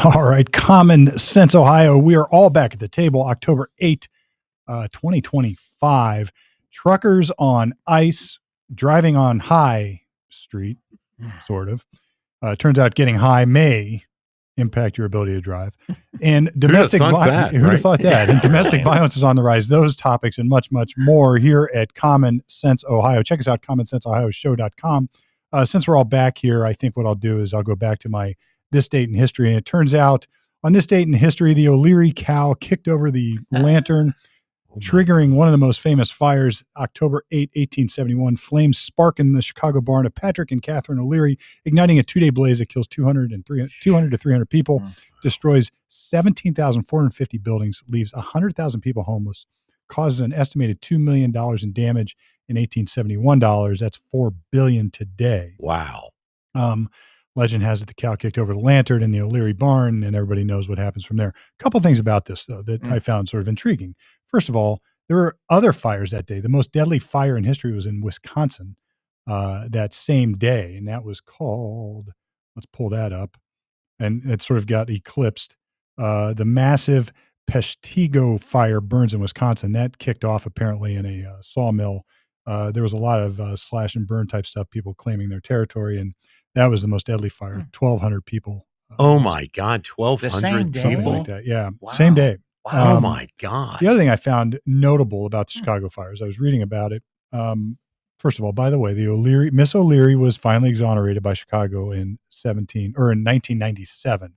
All right. Common Sense, Ohio. We are all back at the table. October 8th, 2025. Truckers on ice, driving on high street, sort of. Turns out getting high may impact your ability to drive. And domestic violence. Who'd have thought that? And domestic violence is on the rise. Those topics and much, much more here at Common Sense Ohio. Check us out, commonsenseohioshow.com. Since we're all back here, I think what I'll do is I'll go back to my this date in history. And it turns out on this date in history, the O'Leary cow kicked over the lantern, triggering one of the most famous fires. October 8, 1871, flames spark in the Chicago barn of Patrick and Catherine O'Leary, igniting a 2-day blaze that kills 200 to 300 people, destroys 17,450 buildings, leaves 100,000 people homeless, causes an estimated $2 million in damage in 1871 dollars. That's $4 billion today. Wow. Legend has it the cow kicked over the lantern in the O'Leary barn, and everybody knows what happens from there. A couple things about this, though, that I found sort of intriguing. First of all, there were other fires that day. The most deadly fire in history was in Wisconsin that same day, and that was called, let's pull that up, and it sort of got eclipsed. The massive Peshtigo fire burns in Wisconsin. That kicked off apparently in a sawmill. There was a lot of slash and burn type stuff, people claiming their territory, and that was the most deadly fire. 1,200 people. Oh my God, 1,200 people? Something like that, yeah. Wow. Same day. Wow. Oh my God. The other thing I found notable about the Chicago fires, I was reading about it. First of all, by the way, Miss O'Leary was finally exonerated by Chicago in 1997.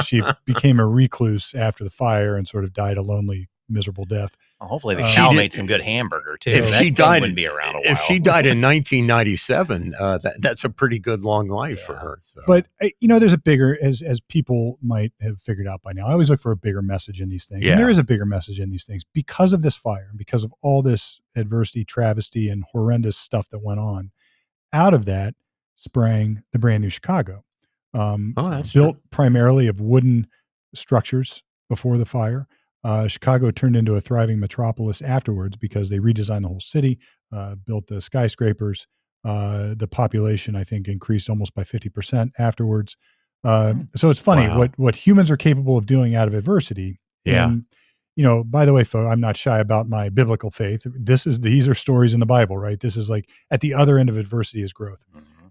She became a recluse after the fire and sort of died a lonely, miserable death. Well, hopefully the cow made some good hamburger too. If she died, wouldn't be around a while. If she died in 1997, that's a pretty good long life for her. So. But there's a bigger, as people might have figured out by now. I always look for a bigger message in these things, and there is a bigger message in these things because of this fire and because of all this adversity, travesty, and horrendous stuff that went on. Out of that sprang the brand new Chicago, built primarily of wooden structures before the fire. Chicago turned into a thriving metropolis afterwards because they redesigned the whole city, built the skyscrapers. The population, I think, increased almost by 50% afterwards. So it's funny what humans are capable of doing out of adversity. Yeah. And, by the way, folks, I'm not shy about my biblical faith. These are stories in the Bible, right? This is like at the other end of adversity is growth.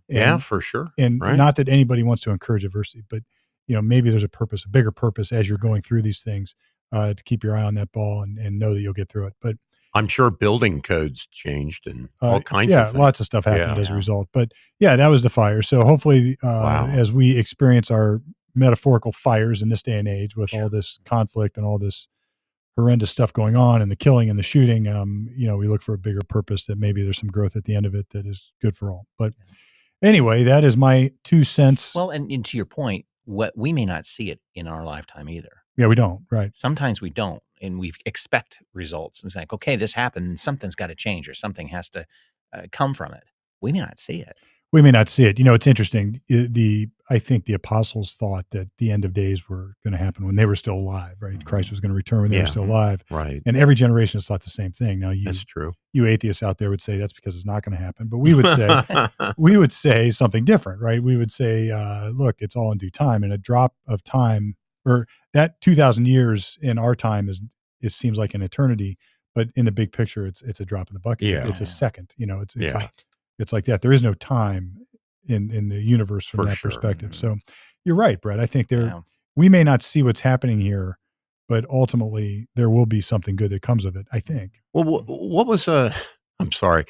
Yeah, for sure. And not that anybody wants to encourage adversity, but maybe there's a bigger purpose as you're going through these things. To keep your eye on that ball and know that you'll get through it. But I'm sure building codes changed and all kinds of things. Yeah, lots of stuff happened as a result. But that was the fire. So hopefully as we experience our metaphorical fires in this day and age with all this conflict and all this horrendous stuff going on and the killing and the shooting, we look for a bigger purpose that maybe there's some growth at the end of it that is good for all. But anyway, that is my 2 cents. Well, and to your point, we may not see it in our lifetime either. Yeah, we don't. Right. Sometimes we don't, and we expect results. It's like, okay, this happened, and something's got to change, or something has to come from it. We may not see it. We may not see it. It's interesting. I think the apostles thought that the end of days were going to happen when they were still alive. Right. Mm-hmm. Christ was going to return when they were still alive. Right. And every generation has thought the same thing. Now, that's true. You atheists out there would say that's because it's not going to happen. But we would say something different. Right. We would say, look, it's all in due time, and a drop of time. Or that 2,000 years in our time seems like an eternity, but in the big picture, it's a drop in the bucket. Yeah. It's a second. It's like that. There is no time in the universe from that perspective. So you're right, Brett. I think we may not see what's happening here, but ultimately there will be something good that comes of it, I think. Well, what was I'm sorry,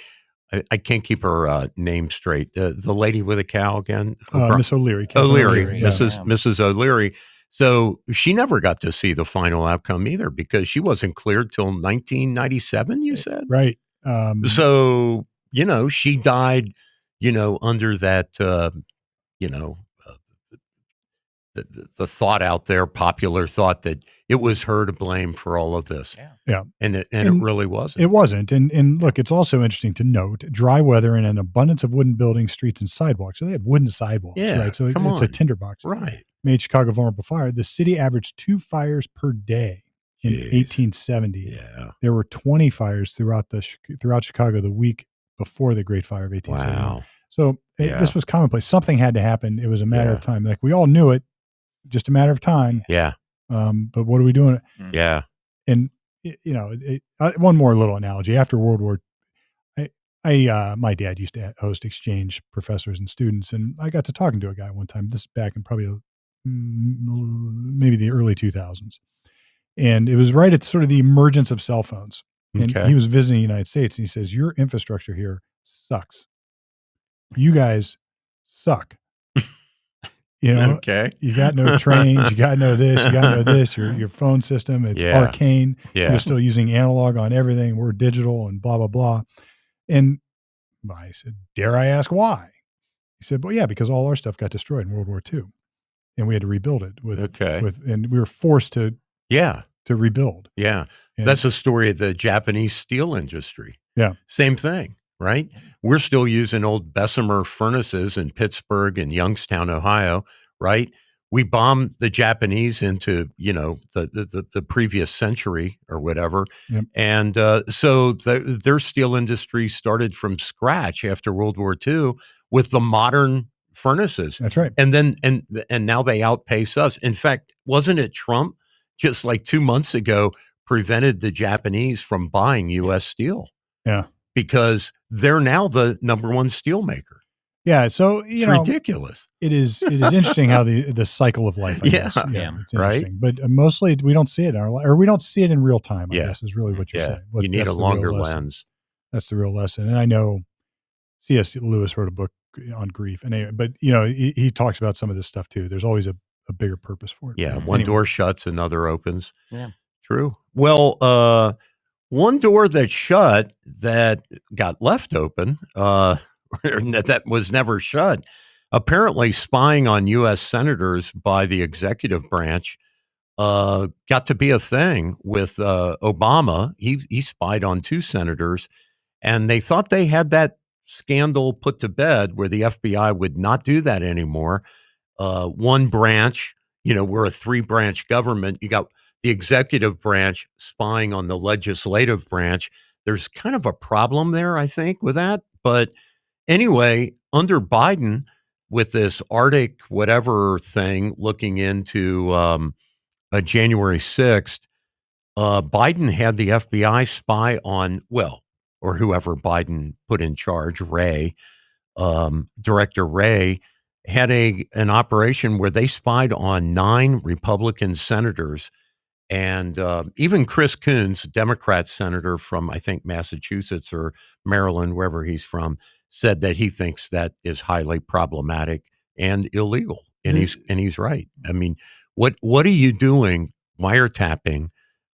I can't keep her name straight. The lady with a cow again, Miss O'Leary. O'Leary, Mrs. O'Leary. So she never got to see the final outcome either because she wasn't cleared till 1997, you said? Right. So, she died, under that, the thought out there, popular thought that it was her to blame for all of this. Yeah. And it really wasn't. It wasn't. And look, it's also interesting to note dry weather and an abundance of wooden buildings, streets, and sidewalks. So they had wooden sidewalks, right? So it's a tinderbox. Right. Made Chicago vulnerable to fire. The city averaged 2 fires per day in 1870. Yeah. There were 20 fires throughout Chicago the week before the Great Fire of 1870. Wow. So this was commonplace. Something had to happen. It was a matter of time. Like we all knew it. just a matter of time. Yeah. But what are we doing? Yeah. And one more little analogy. After World War, my dad used to host exchange professors and students, and I got to talking to a guy one time. This is back in probably maybe the early 2000s, and it was right at sort of the emergence of cell phones. And he was visiting the United States, and he says, "Your infrastructure here sucks. You guys suck. You got no trains, you got no this, you got no this. Your phone system, it's arcane. Yeah. You're still using analog on everything. We're digital and blah, blah, blah." And I said, "Dare I ask why?" He said, "Well, yeah, because all our stuff got destroyed in World War II, and we had to rebuild it and we were forced to rebuild." Yeah. And that's the story of the Japanese steel industry. Yeah. Same thing, right? We're still using old Bessemer furnaces in Pittsburgh and Youngstown, Ohio, right? We bombed the Japanese into, the previous century or whatever. Yep. And so their steel industry started from scratch after World War II with the modern furnaces. That's right. And then, and now they outpace us. In fact, wasn't it Trump just like 2 months ago prevented the Japanese from buying U.S. steel? Yeah. Because they're now the number one steel maker. Yeah. So, it's ridiculous. It is interesting how the cycle of life, I guess. Yeah. It's interesting. But mostly we don't see it in our life, or we don't see it in real time, I guess is really what you're saying. You need a longer lens. That's the real lesson. And I know C.S. Lewis wrote a book on grief. But he talks about some of this stuff too. There's always a bigger purpose for it. Yeah. One door shuts, another opens. Yeah. True. Well, one door that shut that got left open, that was never shut. Apparently, spying on U.S. senators by the executive branch got to be a thing with Obama. He spied on 2 senators, and they thought they had that scandal put to bed where the FBI would not do that anymore. One branch, we're a 3-branch government. You got the executive branch spying on the legislative branch. There's kind of a problem there, I think, with that. But anyway, under Biden, with this Arctic whatever thing looking into January 6th, Biden had the FBI spy on, or whoever Biden put in charge, Director Wray, had an operation where they spied on 9 Republican senators. And even Chris Coons, Democrat senator from, I think, Massachusetts or Maryland, wherever he's from, said that he thinks that is highly problematic and illegal. And he's right. I mean, what are you doing wiretapping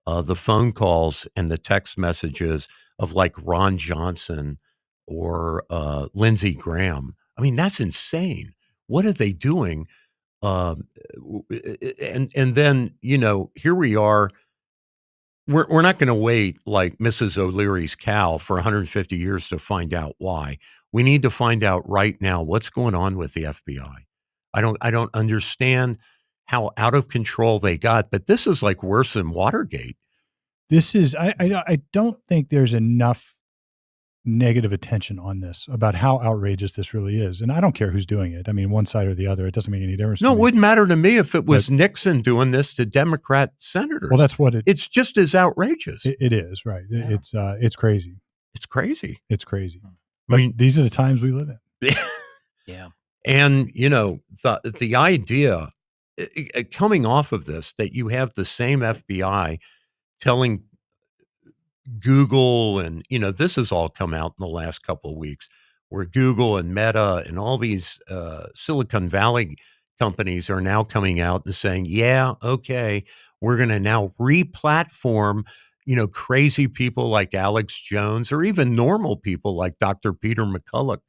the phone calls and the text messages of like Ron Johnson or Lindsey Graham? I mean, that's insane. What are they doing? And then, here we are. We're not going to wait like Mrs. O'Leary's cow for 150 years to find out why. We need to find out right now what's going on with the FBI. I don't understand how out of control they got, but this is like worse than Watergate. This is, I don't think there's enough negative attention on this about how outrageous this really is. And I don't care who's doing it. I mean, one side or the other, it doesn't make any difference. No, it wouldn't matter to me if it was Nixon doing this to Democrat senators. Well, that's what it's just as outrageous. It is, right. Yeah. It's crazy. It's crazy. It's crazy. I mean, these are the times we live in. Yeah. And, the idea coming off of this, that you have the same FBI telling Google, and this has all come out in the last couple of weeks, where Google and Meta and all these Silicon Valley companies are now coming out and saying, yeah, okay, we're going to now re-platform, crazy people like Alex Jones, or even normal people like Dr. Peter McCulloch.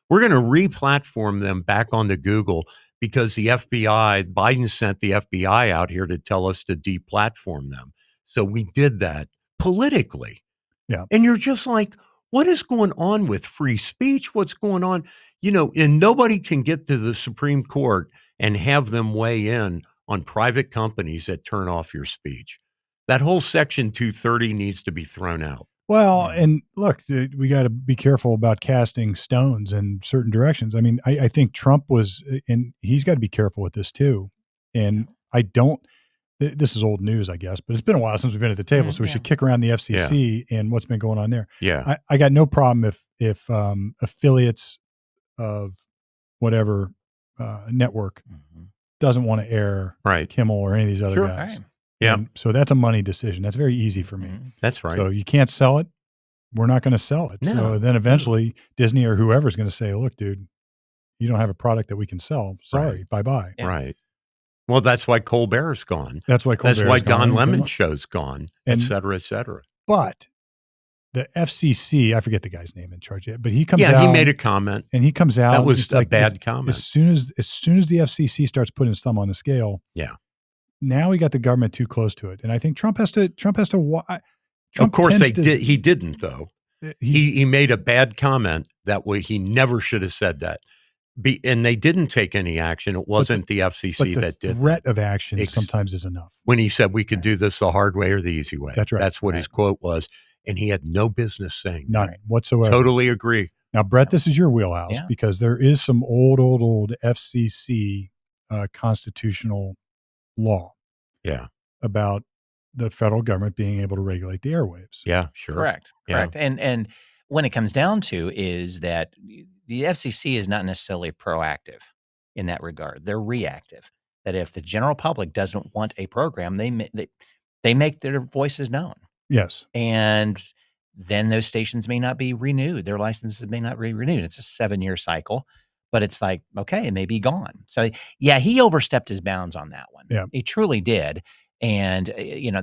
We're going to re-platform them back onto Google because the FBI, Biden sent the FBI out here to tell us to de-platform them. So we did that politically. Yeah. And you're just like, what is going on with free speech? What's going on? And nobody can get to the Supreme Court and have them weigh in on private companies that turn off your speech. That whole Section 230 needs to be thrown out. Well, and look, we got to be careful about casting stones in certain directions. I mean, I think Trump was, and he's got to be careful with this too. And I don't, this is old news, I guess, but it's been a while since we've been at the table. So we should kick around the FCC and what's been going on there. Yeah. I got no problem if affiliates of whatever network doesn't want to air Kimmel or any of these other guys. Right. Yeah. And so that's a money decision. That's very easy for me. That's right. So you can't sell it. We're not going to sell it. No. So then eventually Disney or whoever's going to say, look, dude, you don't have a product that we can sell. Sorry, bye-bye. Yeah. Right. Well, that's why Colbert's gone. That's why Don Lemon's show's gone, et cetera, et cetera. But the FCC, I forget the guy's name in charge yet, but he comes out. Yeah, he made a comment. And he comes out. That was a bad comment. As soon as the FCC starts putting his thumb on the scale. Yeah. Now we got the government too close to it. And I think Trump has to. Of course he didn't though. He made a bad comment that way. He never should have said that. And they didn't take any action. It wasn't the FCC that did. The threat of action sometimes is enough. When he said we could do this the hard way or the easy way. That's right. That's what his quote was. And he had no business saying none whatsoever. Totally agree. Now, Brett, this is your wheelhouse because there is some old FCC constitutional law. Yeah. About the federal government being able to regulate the airwaves. Yeah, sure. Correct. And when it comes down to is that the FCC is not necessarily proactive in that regard. They're reactive. That if the general public doesn't want a program, they make their voices known. Yes. And then those stations may not be renewed. Their licenses may not be renewed. It's a 7-year cycle, but it's like, okay, it may be gone. So yeah, he overstepped his bounds on that one. Yeah. He truly did. And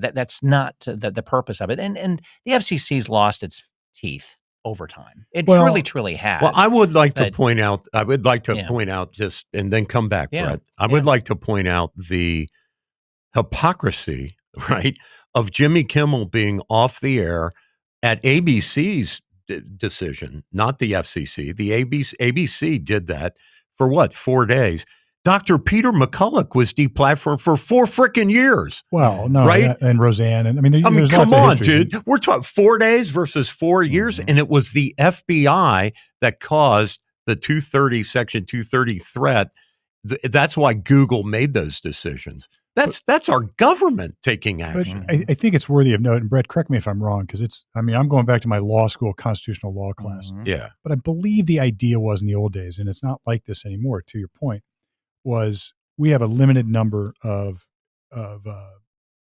that's not the purpose of it. And the FCC's lost its teeth over time. It truly has. Well, I would like to point out just, and then come back, Brett. I would like to point out the hypocrisy, right, of Jimmy Kimmel being off the air at ABC's decision, not the FCC. The ABC did that for what, 4 days. Dr. Peter McCulloch was deplatformed for 4 freaking years. Well, no, right? And Roseanne, and I mean, come on, dude. We're talking 4 days versus 4 years, and it was the FBI that caused the Section 230 threat. That's why Google made those decisions. That's our government taking action. But I think it's worthy of note, and Brett, correct me if I'm wrong, because I'm going back to my law school constitutional law class. Yeah. But I believe the idea was in the old days, and it's not like this anymore, to your point, was we have a limited number of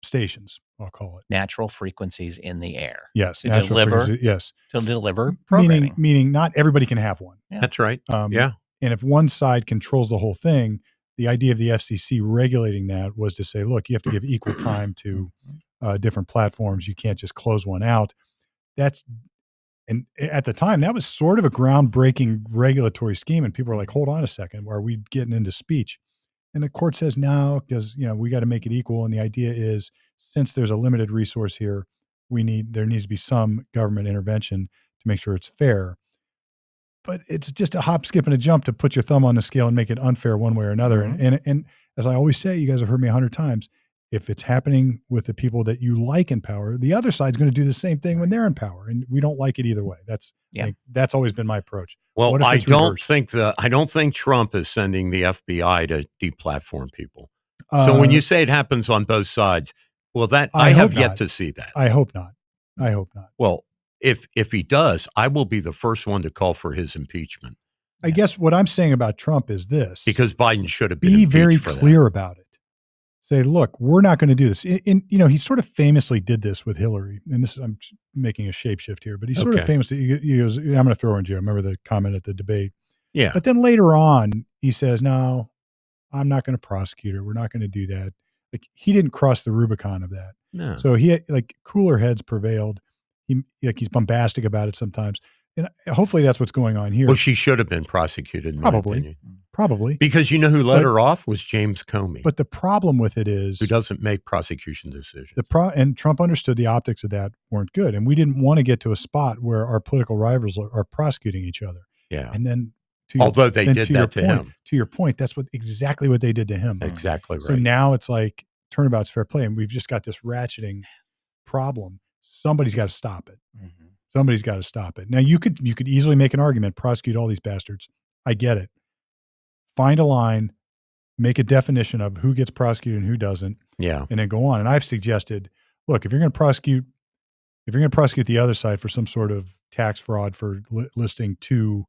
stations, I'll call it. Natural frequencies in the air. Yes. To deliver programming. Meaning not everybody can have one. Yeah. That's right. And if one side controls the whole thing, the idea of the FCC regulating that was to say, look, you have to give equal time to different platforms. You can't just close one out. And at the time, that was sort of a groundbreaking regulatory scheme. And people were like, hold on a second, are we getting into speech? And the court says no, because we got to make it equal. And the idea is, since there's a limited resource here, there needs to be some government intervention to make sure it's fair. But it's just a hop, skip, and a jump to put your thumb on the scale and make it unfair one way or another. And as I always say, you guys have heard me 100 times, if it's happening with the people that you like in power, the other side's going to do the same thing when they're in power, and we don't like it either way. That's always been my approach. Well, I don't think Trump is sending the FBI to deplatform people. So when you say it happens on both sides, well, I have yet to see that. I hope not. Well, if he does, I will be the first one to call for his impeachment. I guess what I'm saying about Trump is this: because Biden should have been be impeached very for clear that. about it. Say, look, we're not going to do this. He sort of famously did this with Hillary, and I'm making a shapeshift here, but he sort of famously, he goes, I'm going to throw her in jail. Remember the comment at the debate? Yeah. But then later on, he says, no, I'm not going to prosecute her. We're not going to do that. Like, he didn't cross the Rubicon of that. No. So he had, cooler heads prevailed. He's bombastic about it sometimes. And hopefully that's what's going on here. Well, she should have been prosecuted, in my opinion. Probably. Because who let her off was James Comey. But the problem with it is, who doesn't make prosecution decisions. And Trump understood the optics of that weren't good. And we didn't want to get to a spot where our political rivals are prosecuting each other. Yeah. And then although they did that to him. To your point, that's exactly what they did to him. Exactly right. So now it's like turnabout's fair play. And we've just got this ratcheting problem. Somebody's got to stop it. Mm-hmm. Somebody's got to stop it. Now you could easily make an argument, prosecute all these bastards. I get it. Find a line, make a definition of who gets prosecuted and who doesn't, Yeah. and then go on. And I've suggested, look, if you're going to prosecute the other side for some sort of tax fraud for listing two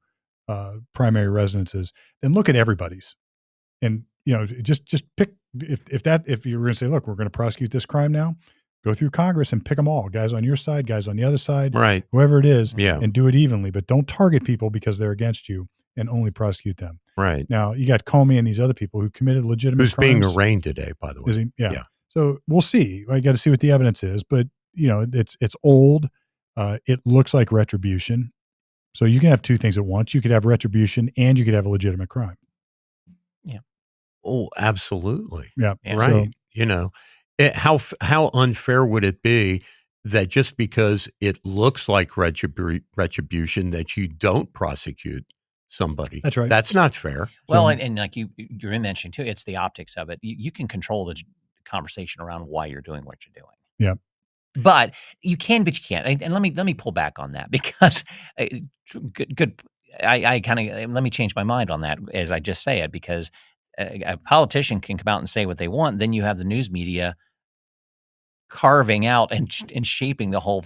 primary residences, then look at everybody's. And, just pick, if you were going to say, look, we're going to prosecute this crime now, go through Congress and pick them all, guys on your side, guys on the other side, Right. whoever it is, Yeah. and do it evenly, but don't target people because they're against you and only prosecute them. Right. Now you got Comey and these other people who committed legitimate Who's crimes. being arraigned today, by the way. Is he? Yeah. Yeah. So we'll see. I got to see what the evidence is, but it's old. It looks like retribution. So you can have two things at once. You could have retribution and you could have a legitimate crime. Yeah. Oh, absolutely. Yeah. Right. So, How unfair would it be that just because it looks like retribution that you don't prosecute somebody? That's right. That's not fair. Well, So- and like you're mentioning too, it's the optics of it. You can control the conversation around why you're doing what you're doing. Yeah. But you can, but you can't. And let me pull back on that because good. I kind of let me change my mind on that as I just say it, because a politician can come out and say what they want. Then you have the news media carving out and shaping the whole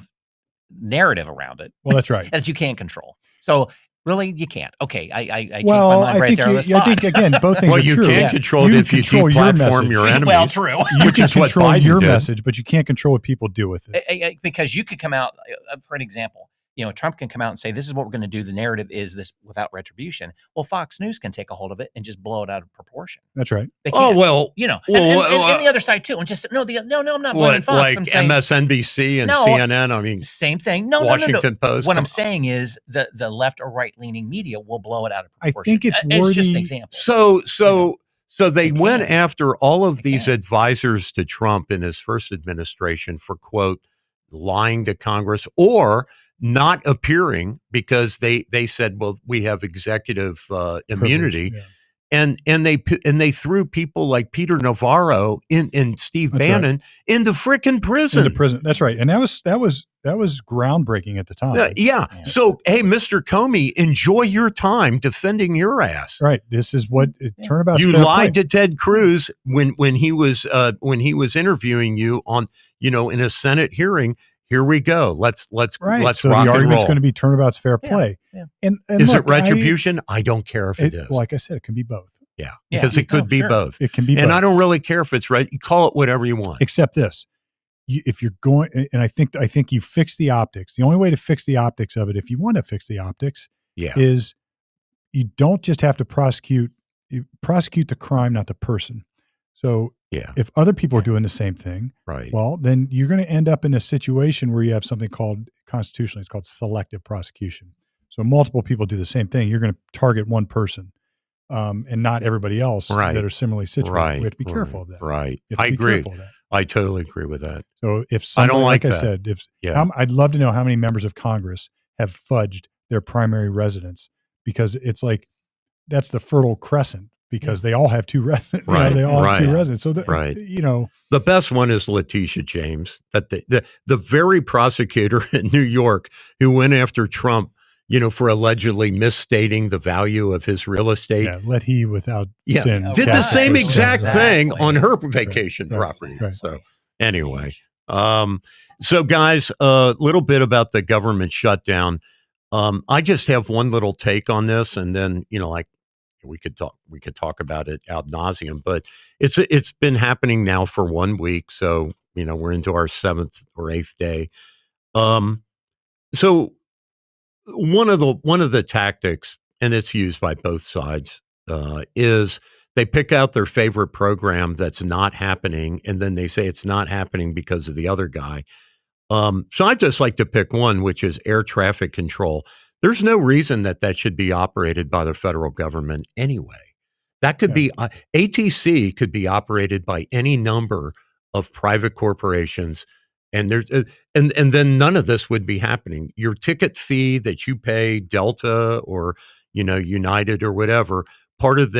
narrative around it. Well, that's right. That you can't control. So really, you can't. Okay, I changed Well, my mind right there on the spot. I think again, both things Well, are you true. can control it if you control your deplatform message. your enemies. Well, true. You Which can is what control Biden your did. message, but you can't control what people do with it. Because you could come out, for an example, Trump can come out and say, this is what we're going to do. The narrative is this without retribution. Well, Fox News can take a hold of it and just blow it out of proportion. That's right. They Oh, can. well. And well, the other side too. And just, no, I'm not blaming What, Fox. like I'm saying MSNBC and No, CNN? I mean, same thing. No, Washington Post. What come I'm saying is the left or right leaning media will blow it out of I proportion. think it's just an worthy- example. So they They went can't. after all of They these can't. advisors to Trump in his first administration for, quote, lying to Congress or not appearing because they said, well, we have executive immunity. Privilege, And they threw people like Peter Navarro and Steve That's Bannon into frickin' prison. Into prison. That's right. And that was groundbreaking at the time. Yeah. Yeah. So, hey, Mr. Comey, enjoy your time defending your ass. Right. This is what turnabout's You fair lied play. to Ted Cruz when he was interviewing you on in a Senate hearing. Here we go. Let's Right. So rock the and argument's roll. going to be turnabout's fair Yeah. play. Yeah. And Is look, it retribution? I don't care if it is. Like I said, it can be both. Yeah, Yeah. because it could Oh, be sure. both. It can be And both. I don't really care if it's right. You call it whatever you want. Except this. If you're going, and I think you fix the optics. The only way to fix the optics of it, if you want to fix the optics, Yeah. is you don't just have to prosecute the crime, not the person. So Yeah. if other people are doing the same thing, Right. well, then you're going to end up in a situation where you have something called constitutionally, it's called selective prosecution. So multiple people do the same thing. You're going to target one person and not everybody else Right. that are similarly situated. Right. We have to be careful of that. Right. You have to I be agree. careful of that. I totally agree with that. So if I don't somebody, like I that. said, Yeah. I'd love to know how many members of Congress have fudged their primary residence, because it's like that's the Fertile Crescent, because they all have two residents. Right, They all have two right, residents. So right. The The best one is Letitia James, that the very prosecutor in New York who went after Trump, for allegedly misstating the value of his real estate. yeah, let he without Yeah, sin did the cast the same first exact stone. thing Exactly. on her vacation Right, property. right. So anyway, so guys, a little bit about the government shutdown. I just have one little take on this, and then we could talk about it ad nauseum. But it's been happening now for 1 week, so we're into our 7th or 8th day. So one of the tactics, and it's used by both sides, is they pick out their favorite program that's not happening, and then they say it's not happening because of the other guy. So I'd just like to pick one, which is air traffic control. There's no reason that should be operated by the federal government anyway. That could be ATC could be operated by any number of private corporations. And there's and then none of this would be happening. Your ticket fee that you pay, Delta or United or whatever, part of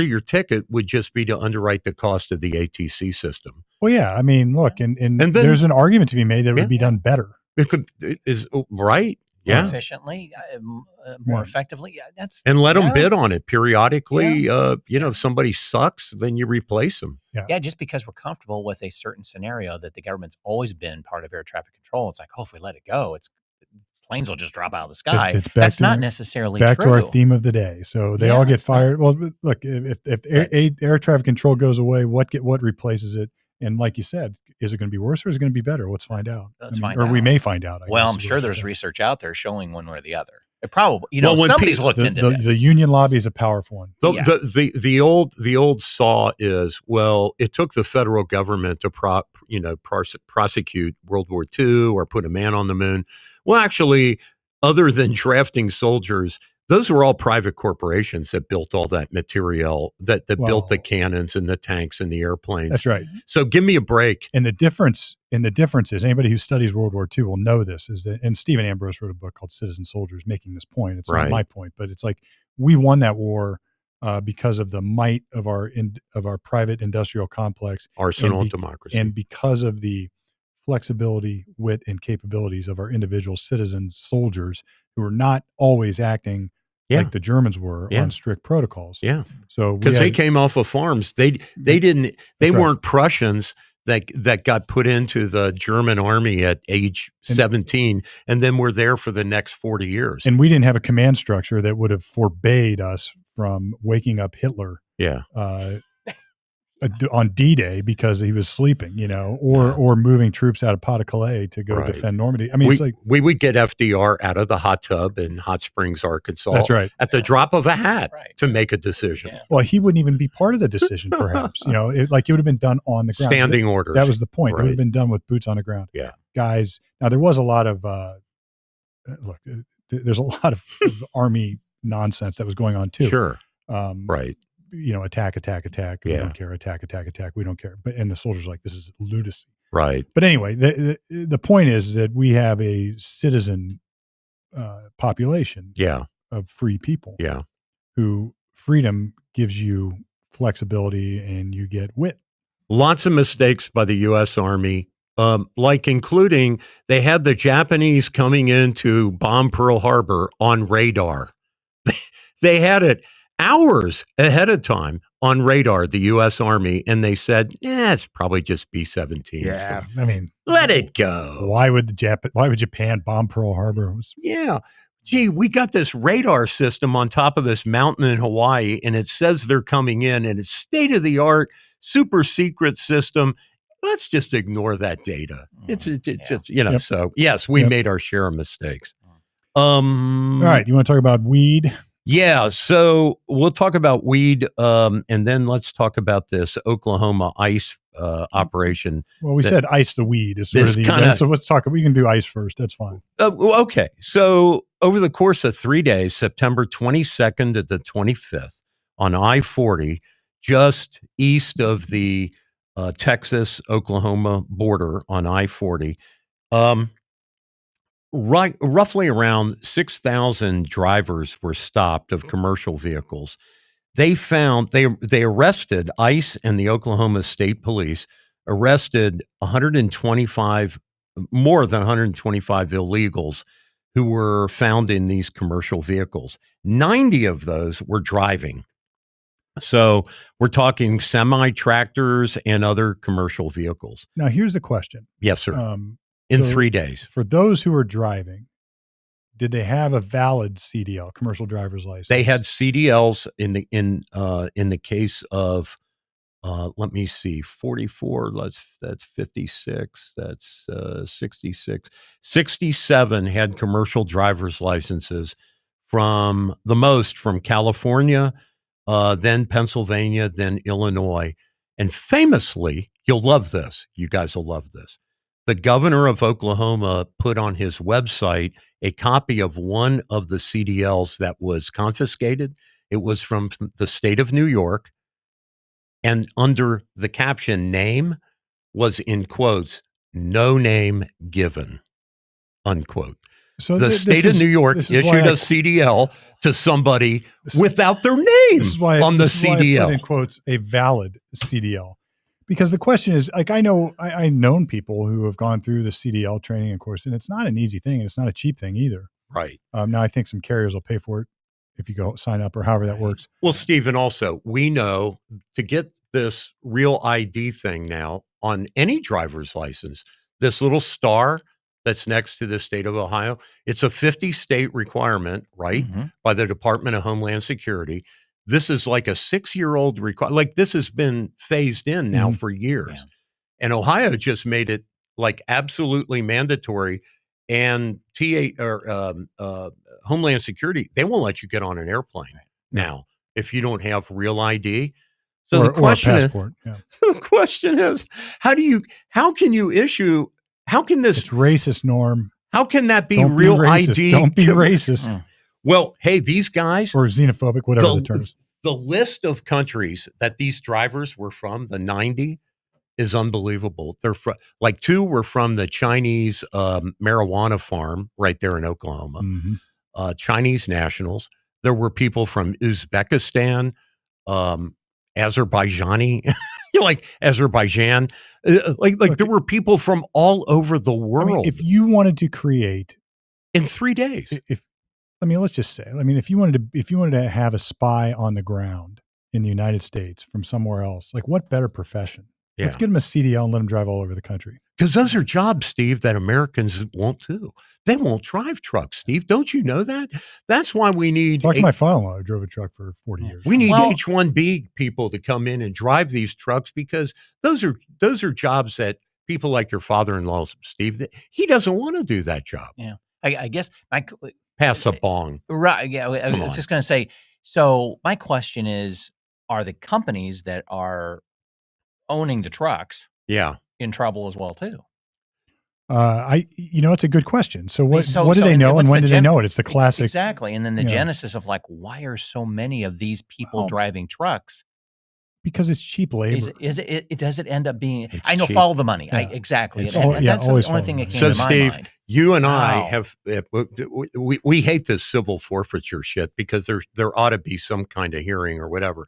your ticket would just be to underwrite the cost of the ATC system. Well, yeah. I mean, look, and then- there's an argument to be made that it Yeah. would be done better. It is right. more Yeah. efficiently, more effectively. That's And let them bid on it periodically. If somebody sucks, then you replace them. Yeah, just because we're comfortable with a certain scenario that the government's always been part of air traffic control, it's like, oh, if we let it go, planes will just drop out of the sky. That's not necessarily back true. to our theme of the day. So they all get fired. Well, look, if air traffic control goes away, what replaces it? And like you said, is it going to be worse or is it going to be better? Let's find out. We may find out. Well, I'm sure there's research out there showing one way or the other. It probably, somebody's looked into this. The union lobby is a powerful one. The old saw is, well, it took the federal government to prosecute World War II or put a man on the moon. Well, actually, other than drafting soldiers, those were all private corporations that built all that material, that built the cannons and the tanks and the airplanes. That's right. So give me a break. And the difference is, anybody who studies World War II will know this, is that, and Stephen Ambrose wrote a book called Citizen Soldiers making this point. It's not my point, but it's like, we won that war because of the might of our private industrial complex. Arsenal of democracy. And because of the flexibility, wit, and capabilities of our individual citizens, soldiers, who are not always acting like the Germans were on strict protocols. Yeah. So because they came off of farms, they weren't Prussians that got put into the German army at age 17 and then were there for the next 40 years. And we didn't have a command structure that would have forbade us from waking up Hitler. Yeah. On D-Day because he was sleeping, or moving troops out of Pas-de-Calais to go defend Normandy. I mean, it's like we would get FDR out of the hot tub in Hot Springs, Arkansas. That's right. At the drop of a hat to make a decision. Yeah. Well, he wouldn't even be part of the decision, perhaps. It would have been done on the ground. Standing orders. That was the point. It would have been done with boots on the ground. Yeah. Guys, now there was a lot of, there's a lot of Army nonsense that was going on too. Sure. Right. Attack. We don't care. Attack. We don't care. And the soldiers are like, this is lunacy. Right. But anyway, the point is that we have a citizen population of free people. Yeah. Who freedom gives you flexibility and you get wit. Lots of mistakes by the U.S. Army, including they had the Japanese coming in to bomb Pearl Harbor on radar. They had it hours ahead of time on radar, the U.S. Army, and they said, it's probably just B-17. Yeah, I mean, let it go. Why would Japan bomb Pearl Harbor? Gee, we got this radar system on top of this mountain in Hawaii, and it says they're coming in, and it's state-of-the-art, super secret system. Let's just ignore that data. So yes, we made our share of mistakes. All right, you want to talk about weed? Yeah, so we'll talk about weed, and then let's talk about this Oklahoma ICE operation. Well, we said ICE the weed is sort of the event, so let's talk. We can do ICE first. That's fine. Okay, so over the course of 3 days, September 22nd to the 25th, on I-40, just east of the Texas-Oklahoma border on I-40, roughly around 6,000 drivers were stopped of commercial vehicles. They arrested, ICE and the Oklahoma State Police arrested more than 125 illegals who were found in these commercial vehicles. 90 of those were driving. So we're talking semi-tractors and other commercial vehicles. Now, here's the question. Yes, sir. In 3 days. For those who are driving, did they have a valid CDL, commercial driver's license? They had CDLs in the case of let me see, 44. That's 56. That's 66. 67 had commercial driver's licenses from California, then Pennsylvania, then Illinois, and famously, you'll love this. You guys will love this. The governor of Oklahoma put on his website a copy of one of the CDLs that was confiscated. It was from the state of New York. And under the caption name was in quotes, no name given, unquote. So the state of New York issued a CDL to somebody without their name on the CDL. I put in quotes, a valid CDL. Because the question is, like, I've known people who have gone through the CDL training, of course, and it's not an easy thing. And it's not a cheap thing either. Right. Now I think some carriers will pay for it if you go sign up or however that works. Well, Stephen, also, we know to get this real ID thing now on any driver's license, this little star that's next to the state of Ohio, it's a 50 state requirement, right? By the Department of Homeland Security. This is like a 6-year-old requirement. Like this has been phased in now for years. Yeah. And Ohio just made it like absolutely mandatory. And Homeland Security, they won't let you get on an airplane now if you don't have real ID. So the question is, the question is, how can you issue? How can this? It's racist, Norm. How can that be Don't real be racist. ID? Don't be racist. Well, hey, these guys or xenophobic, whatever the term is. The list of countries that these drivers were from, the 90, is unbelievable. They're from, like 2 were from the Chinese marijuana farm right there in Oklahoma. Chinese nationals. There were people from Uzbekistan, Azerbaijani, like Azerbaijan. Look, there were people from all over the world. I mean, if you wanted to create in 3 days, let's just say, if you wanted to have a spy on the ground in the United States from somewhere else, like what better profession? Yeah. Let's get them a CDL and let them drive all over the country. Because those are jobs, Steve, that Americans won't do. They won't drive trucks, Steve. Don't you know that? That's why we need. Talk to my father-in-law who drove a truck for 40 years. We need H-1B people to come in and drive these trucks because those are jobs that people like your father-in-law, Steve, that he doesn't want to do that job. Yeah, I guess pass a bong. Right. Yeah, I was just going to say. So my question is: are the companies that are owning the trucks in trouble as well too? It's a good question. So what do they know and when did they know it? It's the classic. Exactly. And then the genesis of like, why are so many of these people driving trucks? Because it's cheap labor. Does it end up being, it's I know, cheap. follow the money. Yeah. Exactly. It's That's always the only thing that came so to my Steve, mind. you and I have, we hate this civil forfeiture shit because there ought to be some kind of hearing or whatever.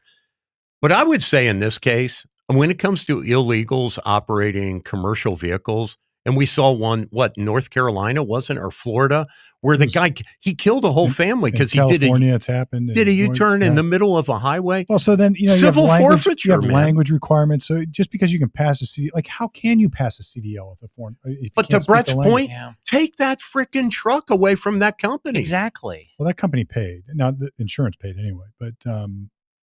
But I would say in this case, when it comes to illegals operating commercial vehicles, and we saw one, North Carolina wasn't, or Florida, where the guy, he killed a whole family because he California, it's happened. Did a U-turn in the middle of a highway. Well, so then, civil forfeiture, you have language requirements. So just because you can pass a CDL, like how can you pass a CDL with a foreign? But to Brett's point, take that freaking truck away from that company. Exactly. Well, that company paid. Now the insurance paid anyway, but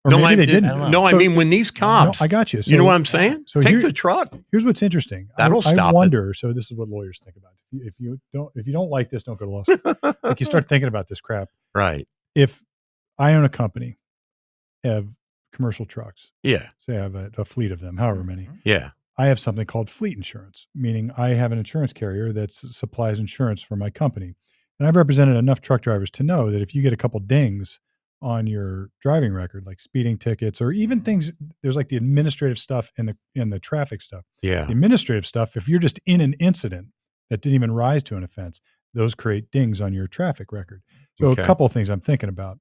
they didn't. I mean, when these cops, I got you. So, you know what I'm saying? So take the truck. Here's what's interesting. That'll stop I wonder. So this is what lawyers think about it. If you don't like this, don't go to law school. Like you start thinking about this crap. Right. If I own a company, have commercial trucks. Yeah. Say I have a fleet of them, however many. Yeah. I have something called fleet insurance, meaning I have an insurance carrier that supplies insurance for my company. And I've represented enough truck drivers to know that if you get a couple dings on your driving record, like speeding tickets or even things, there's like the administrative stuff and the traffic stuff. Yeah. The administrative stuff, if you're just in an incident that didn't even rise to an offense, those create dings on your traffic record. So a couple of things I'm thinking about.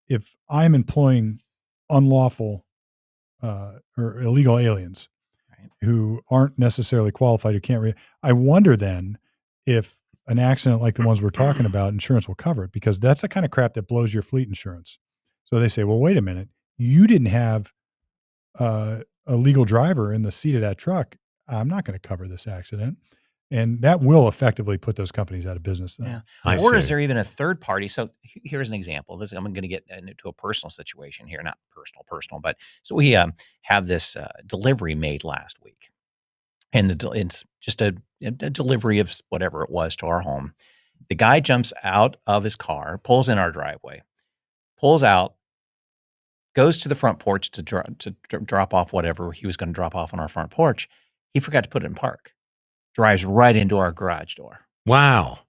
If I'm employing unlawful or illegal aliens who aren't necessarily qualified, who can't I wonder then if an accident like the ones we're talking about, insurance will cover it, because that's the kind of crap that blows your fleet insurance. So they say, well, wait a minute, you didn't have a legal driver in the seat of that truck. I'm not going to cover this accident. And that will effectively put those companies out of business then. Yeah. Or is there even a third party? So here's an example. I'm going to get into a personal situation here, not personal, but so we have this delivery made last week. And it's just a delivery of whatever it was to our home. The guy jumps out of his car, pulls in our driveway, pulls out, goes to the front porch to drop off whatever he was going to drop off on our front porch. He forgot to put it in park. Drives right into our garage door. Wow.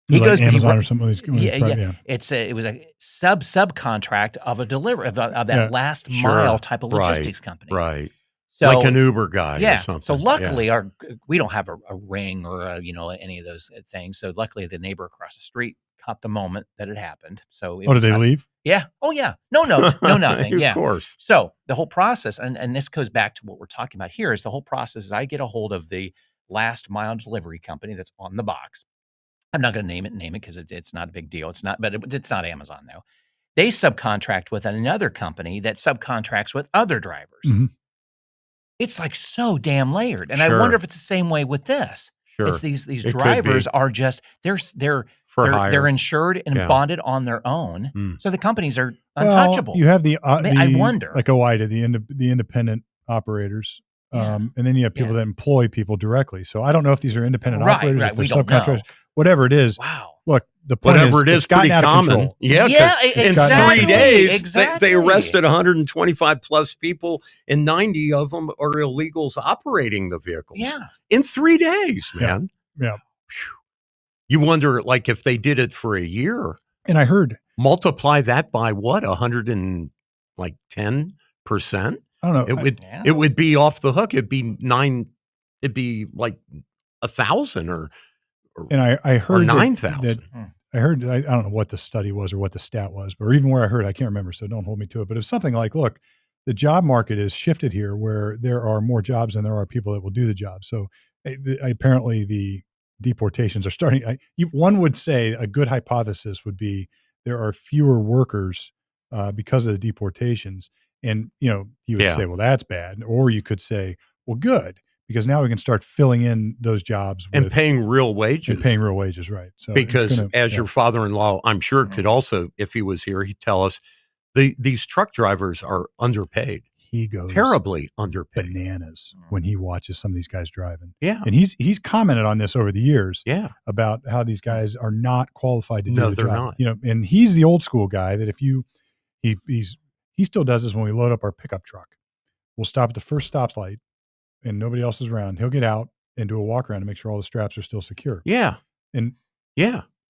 He goes Amazon or something. It was a subcontract of a delivery of that last mile type of logistics company. Right. So, like an Uber guy or something. So luckily we don't have a ring or any of those things. So luckily the neighbor across the street caught the moment that it happened. So did they leave? Yeah. Oh yeah. No notes, no nothing. Yeah. Of course. So the whole process, and this goes back to what we're talking about here, is the whole process is I get a hold of the last mile delivery company that's on the box. I'm not going to name it because it's not a big deal. It's not, but it's not Amazon though. They subcontract with another company that subcontracts with other drivers. Mhm. It's like so damn layered. And Sure. I wonder if it's the same way with this. Sure. It's these It could drivers be. are just they're For hire. they're insured and Yeah. bonded on their own. Mm. So the companies are Well, untouchable. you have the I wonder. like OIDA, the independent operators. Yeah. And then you have people Yeah. that employ people directly. So I don't know if these are independent Right, operators, right. if We they're don't know. subcontractors, whatever it is. Wow. Look, the point Whatever it it's is, pretty gotten out of common. control. Yeah, Yeah, in exactly. 3 days, Exactly. they arrested 125 plus people, and 90 of them are illegals operating the vehicles. Yeah. In 3 days, man. Yeah. Phew. You wonder, like, if they did it for a year, And I heard, multiply that by what, 110%? I don't know. It would be off the hook. It'd be like 1,000 or and I heard 9,000. I heard, I don't know what the study was or what the stat was, or even where I heard, I can't remember. So don't hold me to it. But it's something like, look, the job market is shifted here where there are more jobs than there are people that will do the job. So apparently the deportations are starting. One would say a good hypothesis would be there are fewer workers because of the deportations. And, you would say, well, that's bad. Or you could say, well, good, because now we can start filling in those jobs and paying real wages. And paying real wages, right. So because your father-in-law, I'm sure, could also, if he was here, he'd tell us these truck drivers are underpaid. He goes terribly underpaid. Bananas when he watches some of these guys driving. Yeah. And he's commented on this over the years. Yeah. About how these guys are not qualified to do the they're job. not. And he's the old school guy that if he still does this when we load up our pickup truck. We'll stop at the first stoplight and nobody else is around. He'll get out and do a walk around to make sure all the straps are still secure. Yeah. And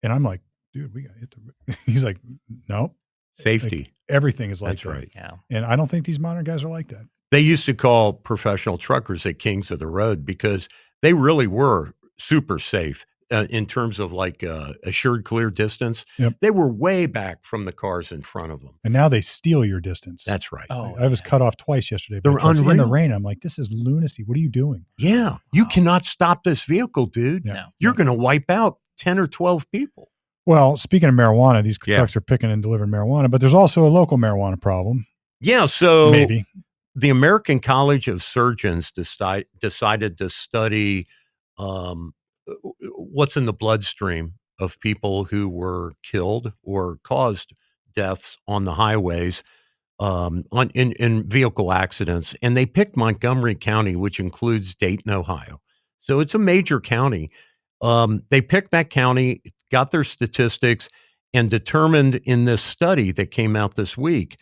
I'm like, dude, we got to hit the. He's like, no. Safety. Like, everything is like That's that. right. Yeah. And I don't think these modern guys are like that. They used to call professional truckers the kings of the road because they really were super safe in terms of like assured clear distance. Yep. They were way back from the cars in front of them. And now they steal your distance. That's right. Oh, I was cut off twice yesterday. They're unreal. In the rain. I'm like, this is lunacy. What are you doing? Yeah. You cannot stop this vehicle, dude. Yeah. No. You're going to wipe out 10 or 12 people. Well, speaking of marijuana, these trucks are picking and delivering marijuana, but there's also a local marijuana problem. Yeah. So maybe the American College of Surgeons decided to study what's in the bloodstream of people who were killed or caused deaths on the highways in vehicle accidents. And they picked Montgomery County, which includes Dayton, Ohio. So it's a major county. They picked that county, got their statistics, and determined in this study that came out this week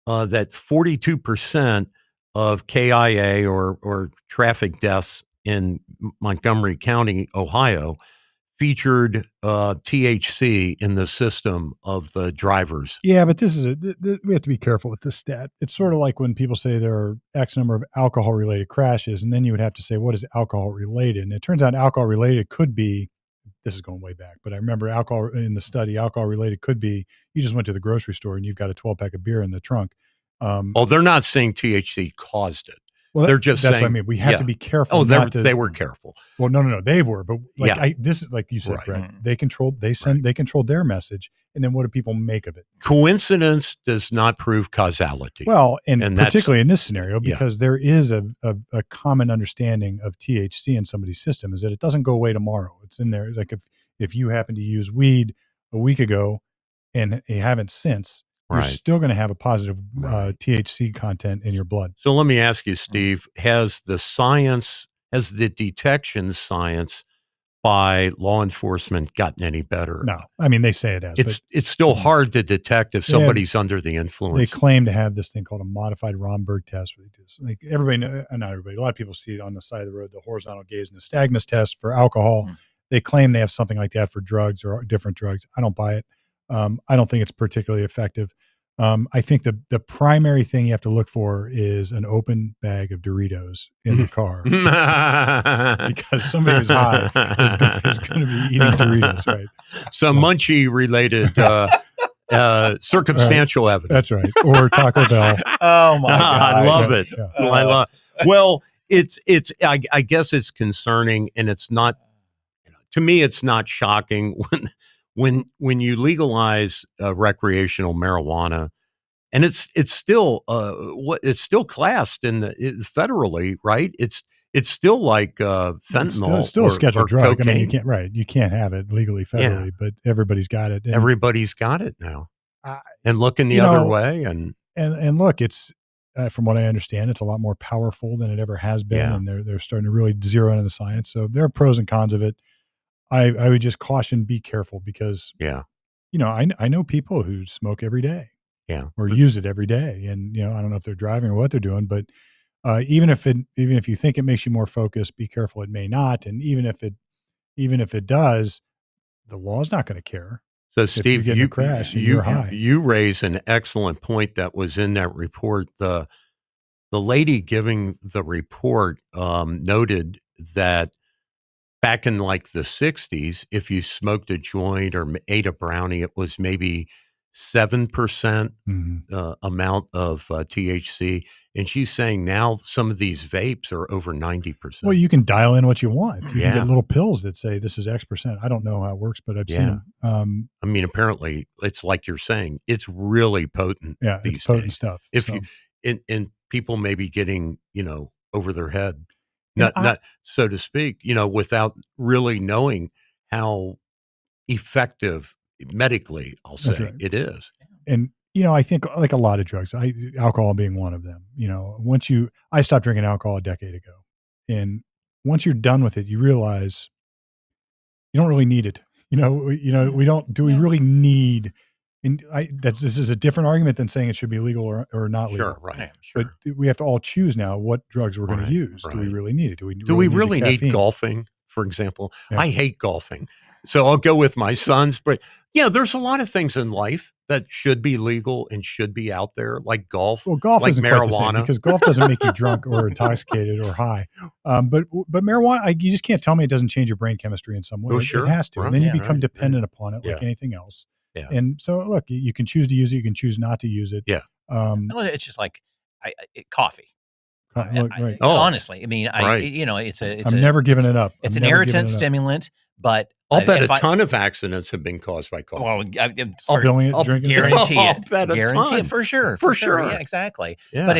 that 42% of KIA or traffic deaths in Montgomery County, Ohio, featured THC in the system of the drivers. Yeah, but this is we have to be careful with this stat. It's sort of like when people say there are X number of alcohol-related crashes, and then you would have to say, what is alcohol-related? And it turns out alcohol-related could be, this is going way back, but I remember alcohol in the study, alcohol-related could be, you just went to the grocery store and you've got a 12-pack of beer in the trunk. They're not saying THC caused it. Well, they're just that's saying, what I mean. We have to be careful. Oh, they were careful. Well, no, they were. But this is like you said, right. Brett, they controlled their message. And then what do people make of it? Coincidence does not prove causality. Well, and particularly in this scenario, because there is a common understanding of THC in somebody's system is that it doesn't go away tomorrow. It's in there. Like if you happen to use weed a week ago and you haven't since, you're still going to have a positive THC content in your blood. So let me ask you, Steve, has the detection science by law enforcement gotten any better? No. I mean, they say it has. It's still hard to detect if somebody's under the influence. They claim to have this thing called a modified Romberg test. Where they do, like not everybody, a lot of people see it on the side of the road, the horizontal gaze nystagmus test for alcohol. They claim they have something like that for drugs or different drugs. I don't buy it. I don't think it's particularly effective. I think the primary thing you have to look for is an open bag of Doritos in the car because somebody who's high is going to be eating Doritos, right? Some munchie related circumstantial evidence. That's right. Or Taco Bell. Oh my God. I love it. Yeah. I love. Well, I guess it's concerning, and it's not to me, it's not shocking when you legalize recreational marijuana, and it's still it's still classed federally, right? It's still like fentanyl. It's still a scheduled drug. Cocaine. I mean, you can't have it legally federally, but everybody's got it. And everybody's got it now, I, and looking the other way, and look, it's from what I understand, it's a lot more powerful than it ever has been, and they're starting to really zero in on the science. So there are pros and cons of it. I would just caution, be careful, because I know people who smoke every day, or use it every day, and I don't know if they're driving or what they're doing, but even if you think it makes you more focused, be careful, it may not. And even if it does, the law's not going to care. So, Steve, you raise an excellent point that was in that report. The lady giving the report noted that back in like the 60s, if you smoked a joint or ate a brownie, it was maybe 7% amount of THC. And she's saying now some of these vapes are over 90%. Well, you can dial in what you want. You can get little pills that say this is X%. I don't know how it works, but I've seen them. I mean, apparently it's like you're saying, it's really potent. Yeah, it's potent stuff. And people may be getting, over their head, not so to speak, without really knowing how effective medically, I'll say, it is. And I think like a lot of drugs, alcohol being one of them. I stopped drinking alcohol a decade ago, and once you're done with it, you realize you don't really need it. We don't. Do we really need? And this is a different argument than saying it should be legal or not legal. Sure, right. Sure. But we have to all choose now what drugs we're going to use. Right. Do we really need it? Do we really need golfing, for example? Yeah. I hate golfing, so I'll go with my sons. But there's a lot of things in life that should be legal and should be out there, like golf. Well, golf like isn't marijuana, quite the same, because golf doesn't make you drunk or intoxicated or high. But marijuana, you just can't tell me it doesn't change your brain chemistry in some way. Oh, sure. It has to, and then you become dependent upon it, like anything else. Yeah. And so, look, you can choose to use it. You can choose not to use it. Yeah. It's just like coffee. Right. Honestly, I mean, I'm never giving it up. It's an irritant stimulant, but I'll bet a ton of accidents have been caused by coffee. Well, I'll drinking. Guarantee it. Guarantee it for sure. For sure. Yeah, exactly. Yeah. But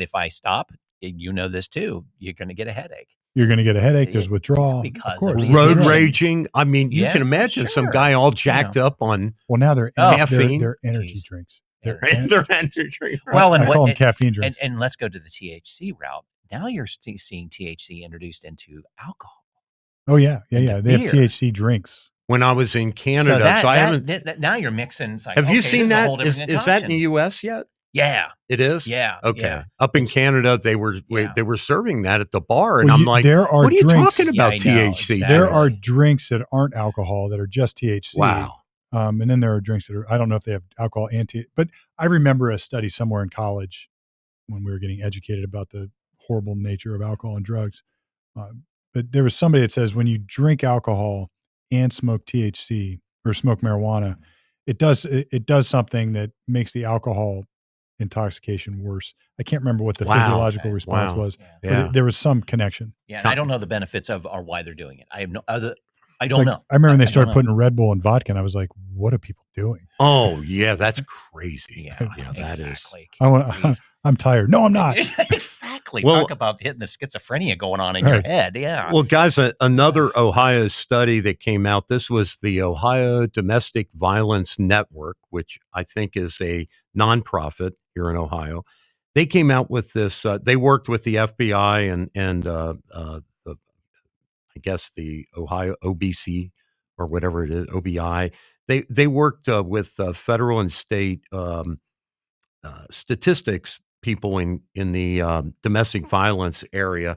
if I stop, this too, you're going to get a headache. You're going to get a headache. There's withdrawal. Because of road raging. I mean, you can imagine some guy all jacked up on. Well, now they're caffeine. They're energy drinks. They're energy drinks. Well, I call them caffeine drinks. And let's go to the THC route. Now you're seeing THC introduced into alcohol. Oh yeah. They have THC drinks. When I was in Canada, I haven't. Now you're mixing. It's like, have you seen that? Is that in the U.S. yet? Yeah, it is. Yeah. Okay. Yeah. Up in Canada, they were serving that at the bar, and I'm like, what are you talking about THC? Exactly. There are drinks that aren't alcohol that are just THC. Wow. And then there are drinks that are, I don't know if they have alcohol but I remember a study somewhere in college when we were getting educated about the horrible nature of alcohol and drugs. But there was somebody that says when you drink alcohol and smoke THC or smoke marijuana, it does something that makes the alcohol intoxication worse. I can't remember what the physiological response was, but there was some connection. Yeah, and I don't know the benefits of or why they're doing it. I have no other. I don't know. I remember when they started putting Red Bull in vodka, and I was like, "What are people doing?" Oh yeah, that's crazy. Yeah, that exactly. is. I'm tired. No, I'm not. Exactly. Well, talk about hitting the schizophrenia going on in your head. Yeah. Well, guys, another Ohio study that came out. This was the Ohio Domestic Violence Network, which I think is a nonprofit here in Ohio. They came out with this. They worked with the FBI and I guess the Ohio OBC or whatever it is, OBI. They worked with federal and state statistics people in the domestic violence area,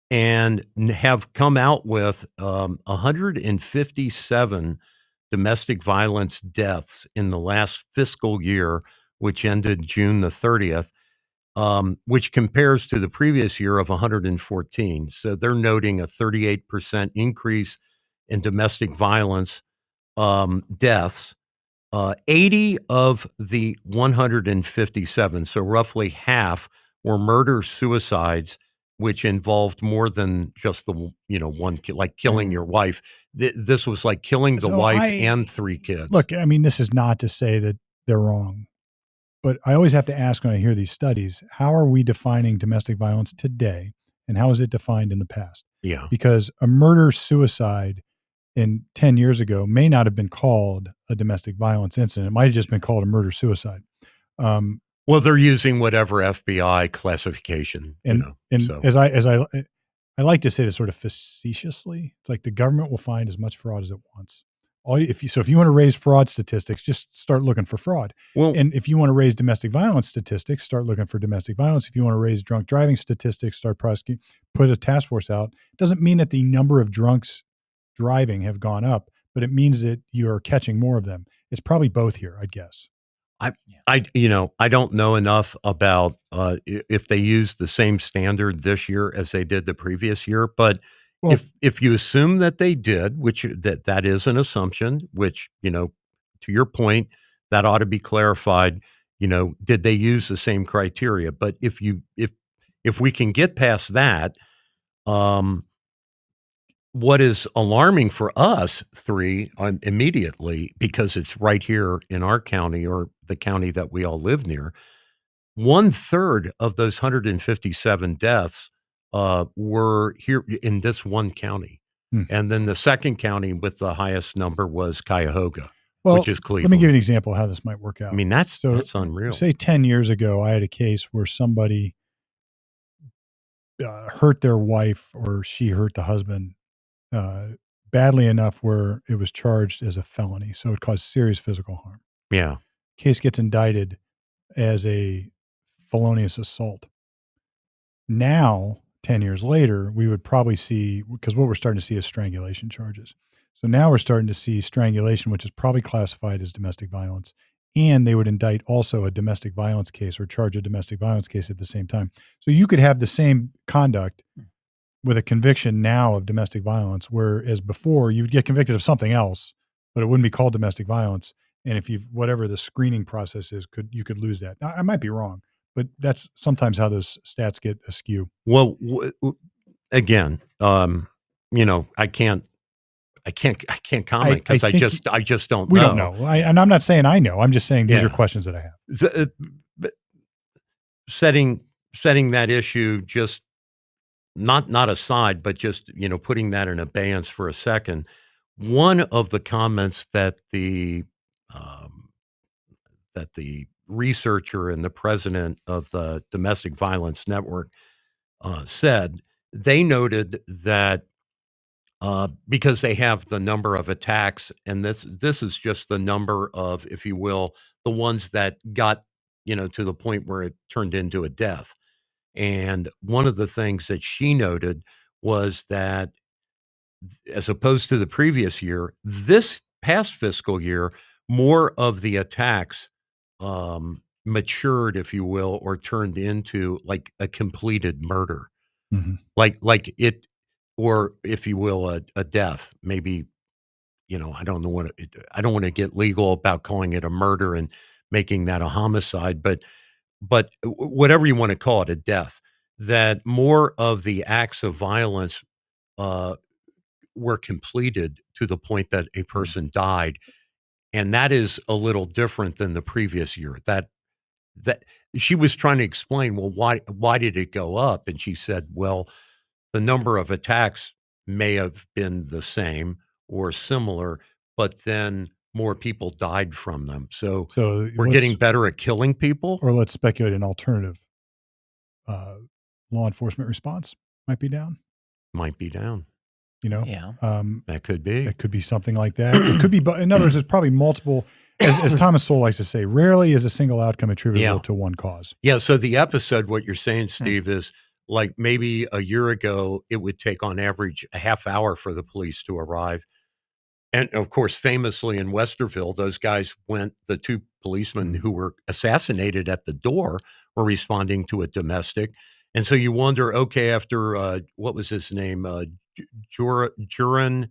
and have come out with 157 domestic violence deaths in the last fiscal year, which ended June the 30th. Which compares to the previous year of 114. So they're noting a 38% increase in domestic violence deaths. 80 of the 157, so roughly half, were murder-suicides which involved more than just the one like killing your wife. This was like killing the wife and 3 kids. Look, I mean, this is not to say that they're wrong, but I always have to ask when I hear these studies, how are we defining domestic violence today, and how is it defined in the past? Yeah, because a murder-suicide in 10 years ago may not have been called a domestic violence incident. It might have just been called a murder-suicide. Well, they're using whatever FBI classification, and so. as I like to say this sort of facetiously, it's like the government will find as much fraud as it wants. If you want to raise fraud statistics, just start looking for fraud. Well, and if you want to raise domestic violence statistics, start looking for domestic violence. If you want to raise drunk driving statistics, start prosecuting, put a task force out. It doesn't mean that the number of drunks driving have gone up, but it means that you're catching more of them. It's probably both here, I'd guess. I don't know enough about if they use the same standard this year as they did the previous year, but if you assume that they did, which that is an assumption, which, to your point, that ought to be clarified, did they use the same criteria? But if we can get past that, what is alarming for us immediately, because it's right here in our county or the county that we all live near, 1/3 of those 157 deaths were here in this one county. And then the second county with the highest number was Cuyahoga, which is Cleveland. Let me give you an example of how this might work out. I mean, that's unreal. Say 10 years ago, I had a case where somebody hurt their wife, or she hurt the husband badly enough where it was charged as a felony. So it caused serious physical harm. Yeah. Case gets indicted as a felonious assault. Now, 10 years later, we would probably see, because what we're starting to see is strangulation charges. So now we're starting to see strangulation, which is probably classified as domestic violence. And they would indict also a domestic violence case or charge a domestic violence case at the same time. So you could have the same conduct with a conviction now of domestic violence, whereas before you would get convicted of something else, but it wouldn't be called domestic violence. And if whatever the screening process is, you could lose that. Now, I might be wrong, but that's sometimes how those stats get askew. Well, again, I can't comment because I just don't know. We don't know. And I'm not saying I know. I'm just saying these are questions that I have. Setting that issue just not aside, but just, putting that in abeyance for a second. One of the comments that the researcher and the president of the Domestic Violence Network said, they noted that because they have the number of attacks, and this is just the number of, if you will, the ones that got, to the point where it turned into a death. And one of the things that she noted was that, as opposed to the previous year, this past fiscal year, more of the attacks matured, if you will, or turned into like a completed murder, like it, or if you will, a death. Maybe, I don't want to get legal about calling it a murder and making that a homicide, but whatever you want to call it, a death. That more of the acts of violence were completed to the point that a person died. And that is a little different than the previous year. That she was trying to explain, well, why did it go up? And she said, well, the number of attacks may have been the same or similar, but then more people died from them. So we're getting better at killing people. Or let's speculate an alternative. Law enforcement response might be down. Yeah. That could be. It could be something like that. It could be, in other words, there's probably multiple, as Thomas Sowell likes to say, rarely is a single outcome attributable to one cause. Yeah. So the episode, what you're saying, Steve, is like maybe a year ago, it would take on average a half hour for the police to arrive. And of course, famously in Westerville, those guys the 2 policemen who were assassinated at the door were responding to a domestic. And so you wonder, okay, after, what was his name? Jurin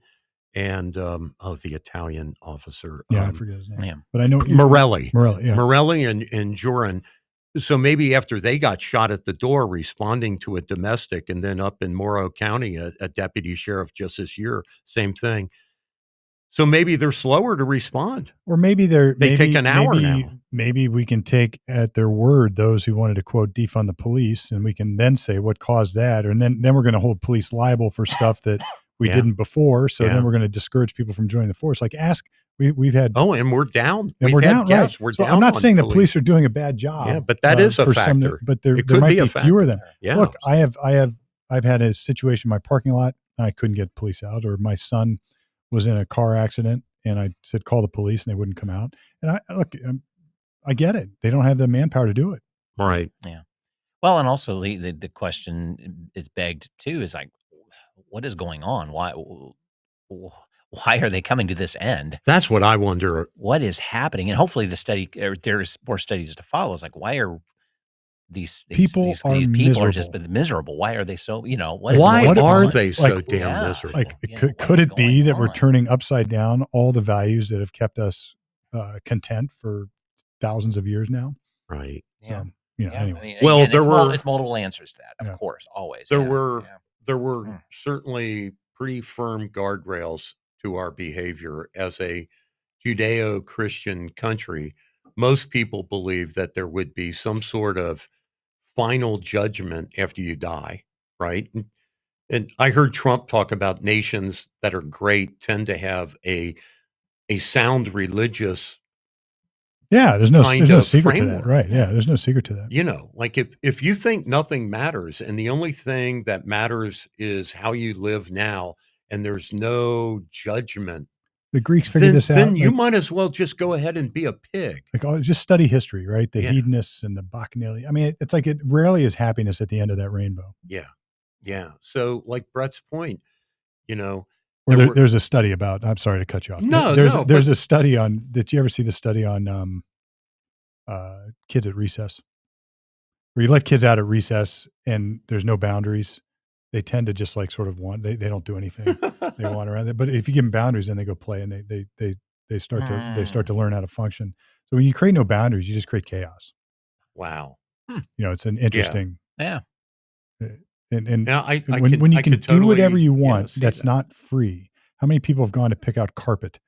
and, the Italian officer. I forget his name. Yeah. But I know Morelli. Morelli, yeah. Morelli and Jurin. So maybe after they got shot at the door responding to a domestic, and then up in Morrow County, a deputy sheriff just this year, same thing. So maybe they're slower to respond. Or maybe They take an hour now. Maybe we can take at their word those who wanted to, quote, defund the police, and we can then say what caused that. And then we're going to hold police liable for stuff that we didn't before. So then we're going to discourage people from joining the force. Like we've had. Oh, and we're down. And we're down, right. We're so down. I'm not saying the police are doing a bad job. Yeah, but that is a factor. But there might be fewer of them. Yeah. Look, I've had a situation in my parking lot. And I couldn't get police out, or my son was in a car accident and I said, call the police, and they wouldn't come out. And I get it. They don't have the manpower to do it. Right. Yeah. Well, and also the question is begged too, is like, what is going on? Why are they coming to this end? That's what I wonder. What is happening? And hopefully there's more studies to follow. It's like, why are these people are just miserable? Why are they so, why are they so damn miserable? Like, could it be that we're turning upside down all the values that have kept us content for thousands of years now? Right. Yeah. Anyway. Well, again, it's multiple answers to that, of course, always. There were certainly pretty firm guardrails to our behavior as a Judeo-Christian country. Most people believe that there would be some sort of final judgment after you die, right? And I heard Trump talk about nations that are great tend to have a sound religious there's no secret framework. To that, right? Yeah, there's no secret to that. Like if you think nothing matters and the only thing that matters is how you live now, and there's no judgment, the Greeks figured this out. Then you might as well just go ahead and be a pig. Just study history, right? The hedonists and the bacchanalians. I mean, it's like it rarely is happiness at the end of that rainbow. Yeah. So, like Brett's point, there's a study about. I'm sorry to cut you off. There's a study on. Did you ever see the study on kids at recess? Where you let kids out at recess and there's no boundaries. They tend to just like sort of they don't do anything. They wander around. But if you give them boundaries, then they go play and they start to learn how to function. So when you create no boundaries, you just create chaos. Wow. It's an interesting. Yeah. And now when you can do whatever you want, that's not free. How many people have gone to pick out carpet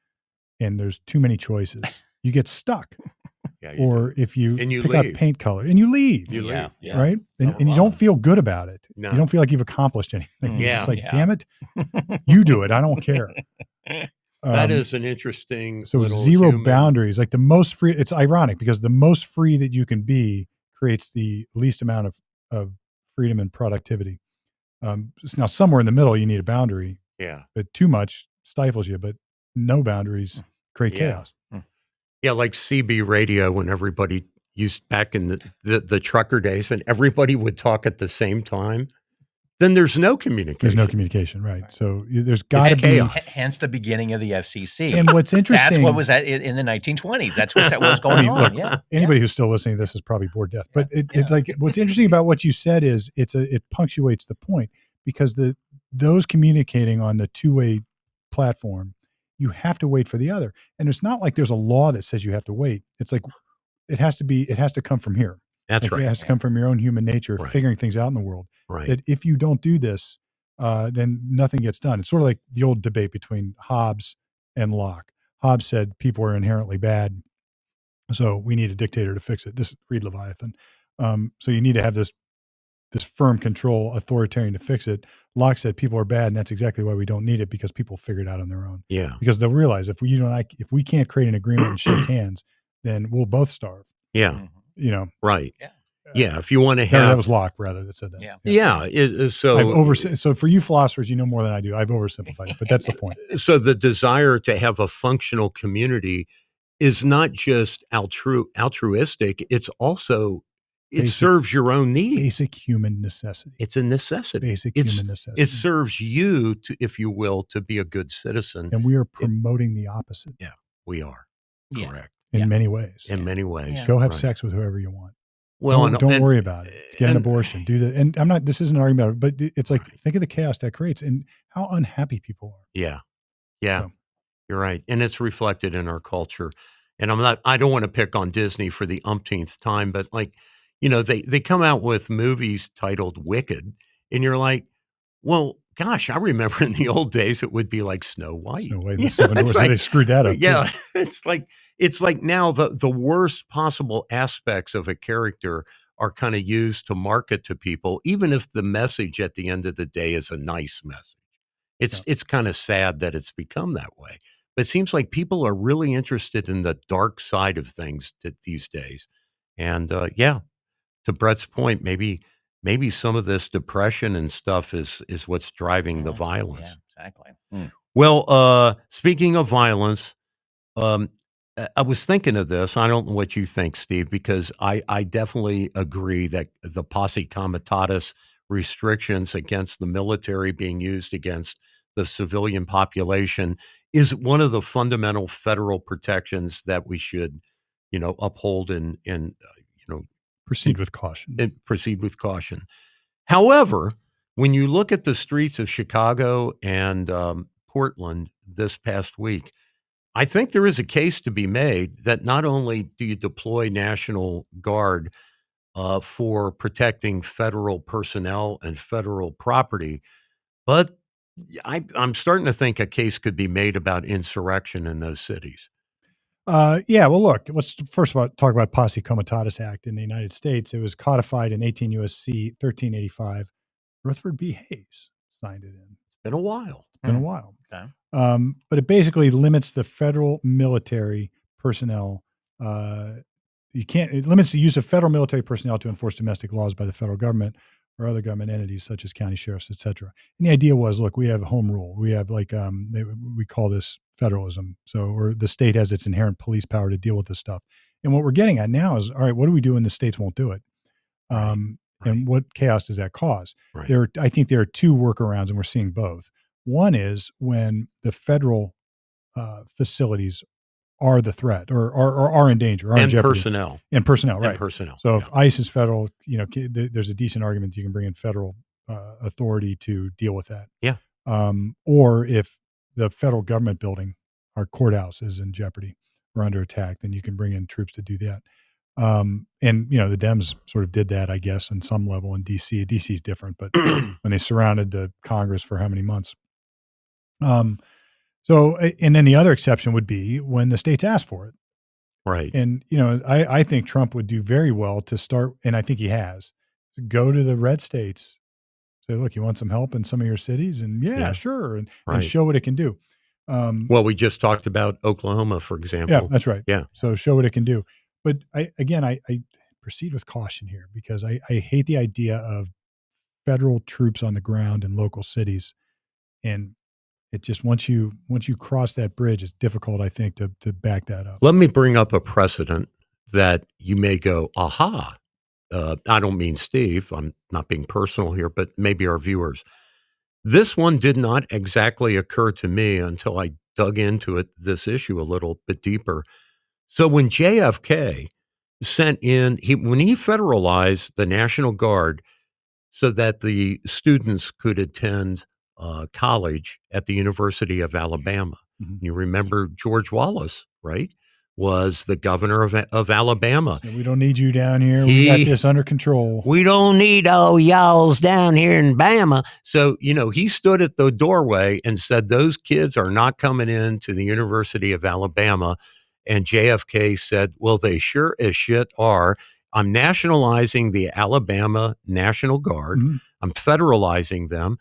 and there's too many choices? You get stuck. Or if you pick out paint color and you leave, right? And you don't feel good about it. No. You don't feel like you've accomplished anything. You're just like, damn it, you do it. I don't care. That is an interesting. So zero boundaries, like the most free. It's ironic because the most free that you can be creates the least amount of freedom and productivity. Now somewhere in the middle, you need a boundary. Yeah. But too much stifles you. But no boundaries create chaos. Yeah, like CB radio when everybody used back in the trucker days and everybody would talk at the same time. Then there's no communication. There's no communication, right? So there's got to be. Hence the beginning of the FCC. And what's interesting. That's what was in the 1920s. That's what was going on. Look, anybody who's still listening to this is probably bored to death. But it's like what's interesting about what you said is it punctuates the point because those communicating on the two-way platform, you have to wait for the other. And it's not like there's a law that says you have to wait. It's like it has to come from here. That's right. It has to come from your own human nature, figuring things out in the world. Right. That if you don't do this, then nothing gets done. It's sort of like the old debate between Hobbes and Locke. Hobbes said people are inherently bad, so we need a dictator to fix it. Read Leviathan. So you need to have this firm control authoritarian to fix it. Locke said people are bad, and that's exactly why we don't need it, because people figure it out on their own. Yeah. Because they'll realize if we can't create an agreement and shake hands, then we'll both starve. Yeah. Right. Yeah. Yeah. If you want to have that was Locke rather that said that. Yeah. So for you philosophers, you know more than I do. I've oversimplified it, but that's the point. So the desire to have a functional community is not just altruistic. It's also serves your own needs. Basic human necessity. It's a necessity. Human necessity. It serves you to, if you will, to be a good citizen. And we are promoting the opposite. Yeah, we are. Correct. In many ways. In many ways. Go have sex with whoever you want. Well, don't worry about it. Get an abortion. Do that. And this isn't an argument, but it's like, think of the chaos that creates and how unhappy people are. Yeah. So. You're right. And it's reflected in our culture. And I don't want to pick on Disney for the umpteenth time, but like, they come out with movies titled Wicked, and you're like, well, gosh, I remember in the old days it would be like Snow White. Snow White and the Seven Dwarfs. They screwed that up. Yeah, too. it's like now the worst possible aspects of a character are kind of used to market to people, even if the message at the end of the day is a nice message. It's kind of sad that it's become that way. But it seems like people are really interested in the dark side of things these days. And to Brett's point, maybe some of this depression and stuff is what's driving the violence. Yeah, exactly. Mm. Well, speaking of violence, I was thinking of this. I don't know what you think, Steve, because I definitely agree that the posse comitatus restrictions against the military being used against the civilian population is one of the fundamental federal protections that we should, uphold and proceed with caution. Proceed with caution. However, when you look at the streets of Chicago and Portland this past week, I think there is a case to be made that not only do you deploy National Guard for protecting federal personnel and federal property, but I'm starting to think a case could be made about insurrection in those cities. Yeah, well, look, let's first talk about Posse Comitatus Act in the United States. It was codified in 18 U.S.C. 1385. Rutherford B. Hayes signed it in. It's been a while. Okay. But it basically limits the federal military personnel. It limits the use of federal military personnel to enforce domestic laws by the federal government or other government entities such as county sheriffs, et cetera. And the idea was, look, we have home rule. We have we call this federalism. Or the state has its inherent police power to deal with this stuff. And what we're getting at now is, all right, what do we do when the states won't do it? And what chaos does that cause? Right. I think there are two workarounds, and we're seeing both. One is when the federal facilities are the threat or are in danger, and jeopardy. personnel. And personnel, right. And personnel. So if ICE is federal, there's a decent argument you can bring in federal authority to deal with that. Yeah. Or if the federal government building, our courthouse, is in jeopardy or under attack, then you can bring in troops to do that. And the Dems sort of did that, I guess, on some level in DC. DC is different, but when they surrounded the Congress for how many months? So, and then the other exception would be when the states ask for it. Right. And, I think Trump would do very well to start, and I think he has, to go to the red states, say, look, you want some help in some of your cities? And sure. And show what it can do. Well, we just talked about Oklahoma, for example. Yeah, that's right. Yeah. So show what it can do. But I proceed with caution here because I hate the idea of federal troops on the ground in local cities. And it just, once you cross that bridge, it's difficult, I think, to back that up. Let me bring up a precedent that you may go, aha. I don't mean Steve. I'm not being personal here, but maybe our viewers. This one did not exactly occur to me until I dug into this issue a little bit deeper. So when JFK sent in, when he federalized the National Guard so that the students could attend college at the University of Alabama. Mm-hmm. You remember George Wallace, right? Was the governor of Alabama. So we don't need you down here. We got this under control. We don't need all y'alls down here in Bama. So, he stood at the doorway and said, those kids are not coming into the University of Alabama. And JFK said, well, they sure as shit are. I'm nationalizing the Alabama National Guard. Mm-hmm. I'm federalizing them.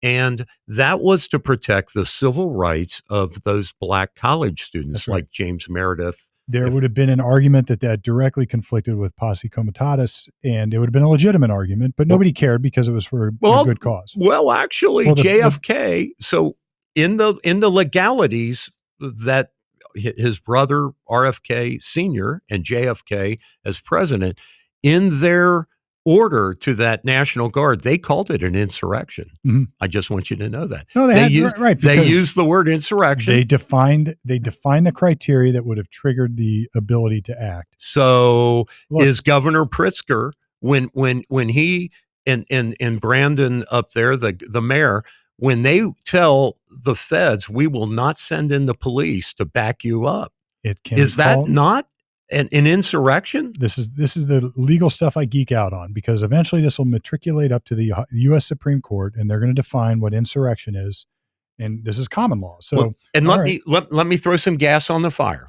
And that was to protect the civil rights of those black college students like James Meredith. There would have been an argument that directly conflicted with Posse Comitatus, and it would have been a legitimate argument, but nobody cared because it was for a good cause. Well, actually, JFK, so in the legalities that his brother RFK Sr. and JFK as president, in their order to that National Guard, they called it an insurrection. Mm-hmm. I just want you to know that. No, they used the word insurrection. They defined the criteria that would have triggered the ability to act. So is Governor Pritzker, when he and Brandon up there, the mayor, when they tell the feds, we will not send in the police to back you up, is that not an insurrection? This is the legal stuff I geek out on, because eventually this will matriculate up to the U.S. Supreme Court, and they're going to define what insurrection is, and this is common law. So, let me throw some gas on the fire.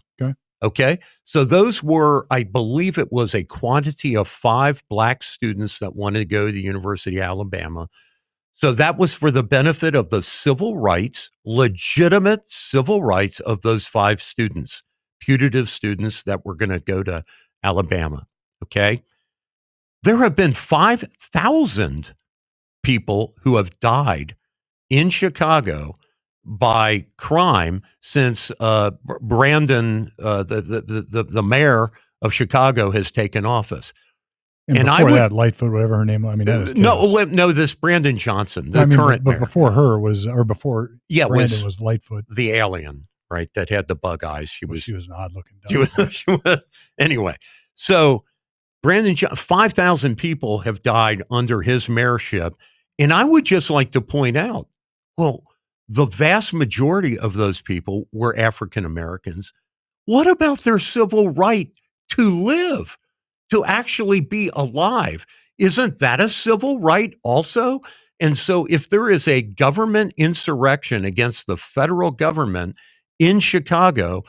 Okay. So those were, I believe it was a quantity of 5 black students that wanted to go to the University of Alabama. So that was for the benefit of the civil rights, legitimate civil rights of those 5 students, putative students that were going to go to Alabama. Okay. There have been 5,000 people who have died in Chicago by crime since Brandon, the mayor of Chicago, has taken office. And before that, Lightfoot, whatever her name, I mean, that was no, this Brandon Johnson, the current but mayor. Before her was, or before Brandon was Lightfoot, the alien, right, that had the bug eyes. She was an odd looking. Anyway, so Brandon, 5,000 people have died under his mayorship, and I would just like to point out, well, the vast majority of those people were African Americans. What about their civil right to live, to actually be alive? Isn't that a civil right also? And so if there is a government insurrection against the federal government in Chicago,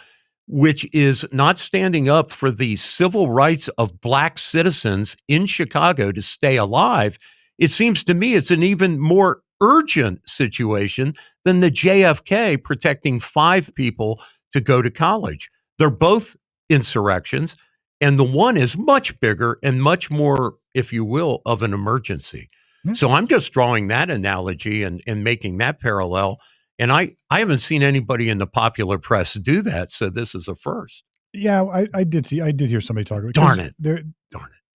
which is not standing up for the civil rights of black citizens in Chicago to stay alive, it seems to me it's an even more urgent situation than the JFK protecting 5 people to go to college. They're both insurrections, and the one is much bigger and much more, if you will, of an emergency. Mm-hmm. So I'm just drawing that analogy and making that parallel. And I haven't seen anybody in the popular press do that, so this is a first. Yeah, I did hear somebody talk about it. Darn it.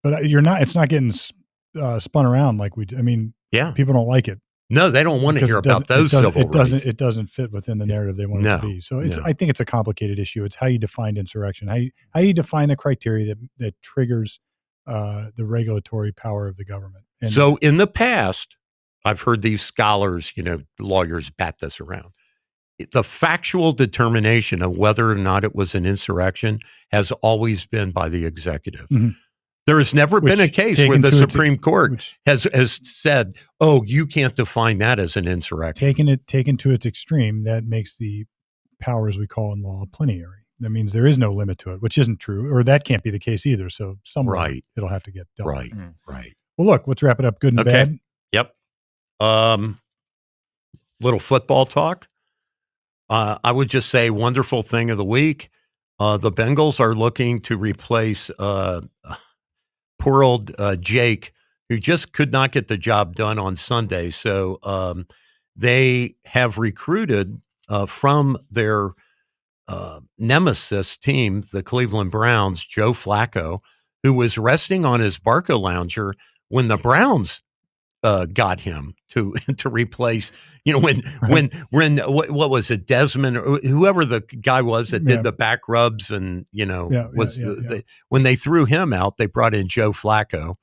But it's not getting spun around like we do. I mean, yeah, people don't like it. No, they don't want to hear about those civil rights. It doesn't fit within the narrative they want it to be. So I think it's a complicated issue. It's how you define insurrection, how you define the criteria that triggers the regulatory power of the government. And so in the past, I've heard these scholars, lawyers bat this around. The factual determination of whether or not it was an insurrection has always been by the executive. Mm-hmm. There has never been a case where the Supreme Court has said, "Oh, you can't define that as an insurrection." Taken to its extreme, that makes the powers we call in law plenary. That means there is no limit to it, which isn't true, or that can't be the case either. So somewhere it'll have to get done. Right. Right. Well, look, let's wrap it up. Good and bad. Yep. Little football talk. I would just say wonderful thing of the week. The Bengals are looking to replace poor old Jake, who just could not get the job done on Sunday. So they have recruited from their nemesis team, the Cleveland Browns, Joe Flacco, who was resting on his Barca lounger when the Browns got him to replace, when what was it, Desmond or whoever the guy was that did the back rubs and when they threw him out, they brought in Joe Flacco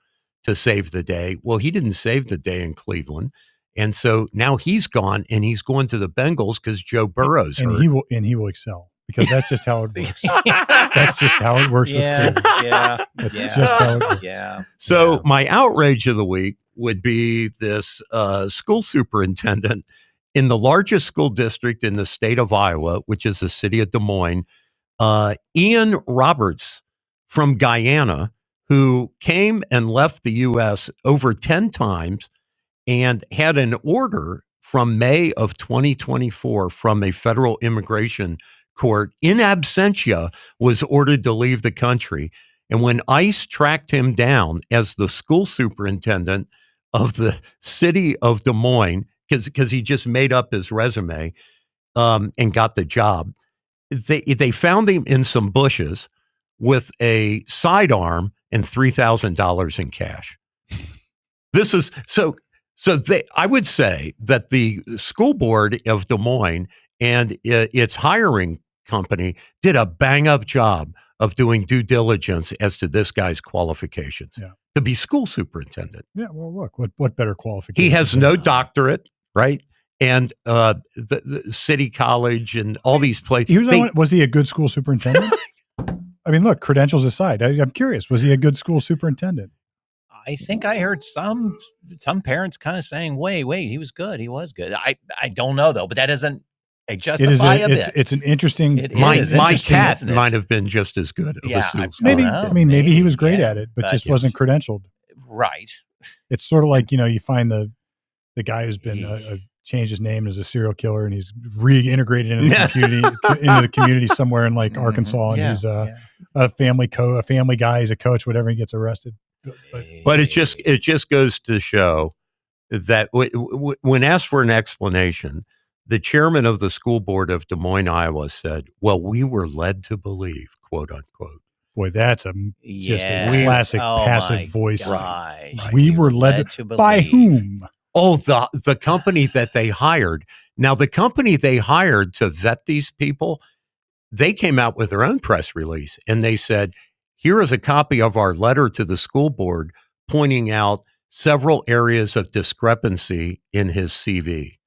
to save the day. Well, he didn't save the day in Cleveland, and so now he's gone and he's going to the Bengals because Joe Burrow's hurt. He will excel. Because that's just how it works. That's just how it works. Just how it works. Yeah. So my outrage of the week would be this school superintendent in the largest school district in the state of Iowa, which is the city of Des Moines, Ian Roberts from Guyana, who came and left the U.S. over 10 times and had an order from May of 2024 from a federal immigration court in absentia, was ordered to leave the country. And when ICE tracked him down as the school superintendent of the city of Des Moines, because he just made up his resume and got the job, they found him in some bushes with a sidearm and $3,000 in cash. This is so I would say that the school board of Des Moines and its hiring company did a bang-up job of doing due diligence as to this guy's qualifications to be school superintendent. Yeah, well, look, what better qualification? He has no doctorate, right? And the city college and all these places. Was he a good school superintendent? I mean, look, credentials aside, I'm curious. Was he a good school superintendent? I think I heard some parents kind of saying, wait, he was good. He was good. I don't know though, but that doesn't justify a bit. It's an interesting. My interesting, cat isn't it? might have been just as good. Of a school maybe. know. I mean, maybe he was great Yeah, at it, but but just wasn't credentialed. Right. It's sort of like, you find the guy who's been changed his name as a serial killer, and he's reintegrated into the community somewhere in like Arkansas, and he's a family guy. He's a coach, whatever. He gets arrested. But it just goes to show that when asked for an explanation, the chairman of the school board of Des Moines, Iowa, said, "Well, we were led to believe," quote unquote. Boy, that's just a classic passive voice. Right. We were led to believe. By whom? Oh, the company that they hired. Now, the company they hired to vet these people, they came out with their own press release, and they said, here is a copy of our letter to the school board pointing out several areas of discrepancy in his CV.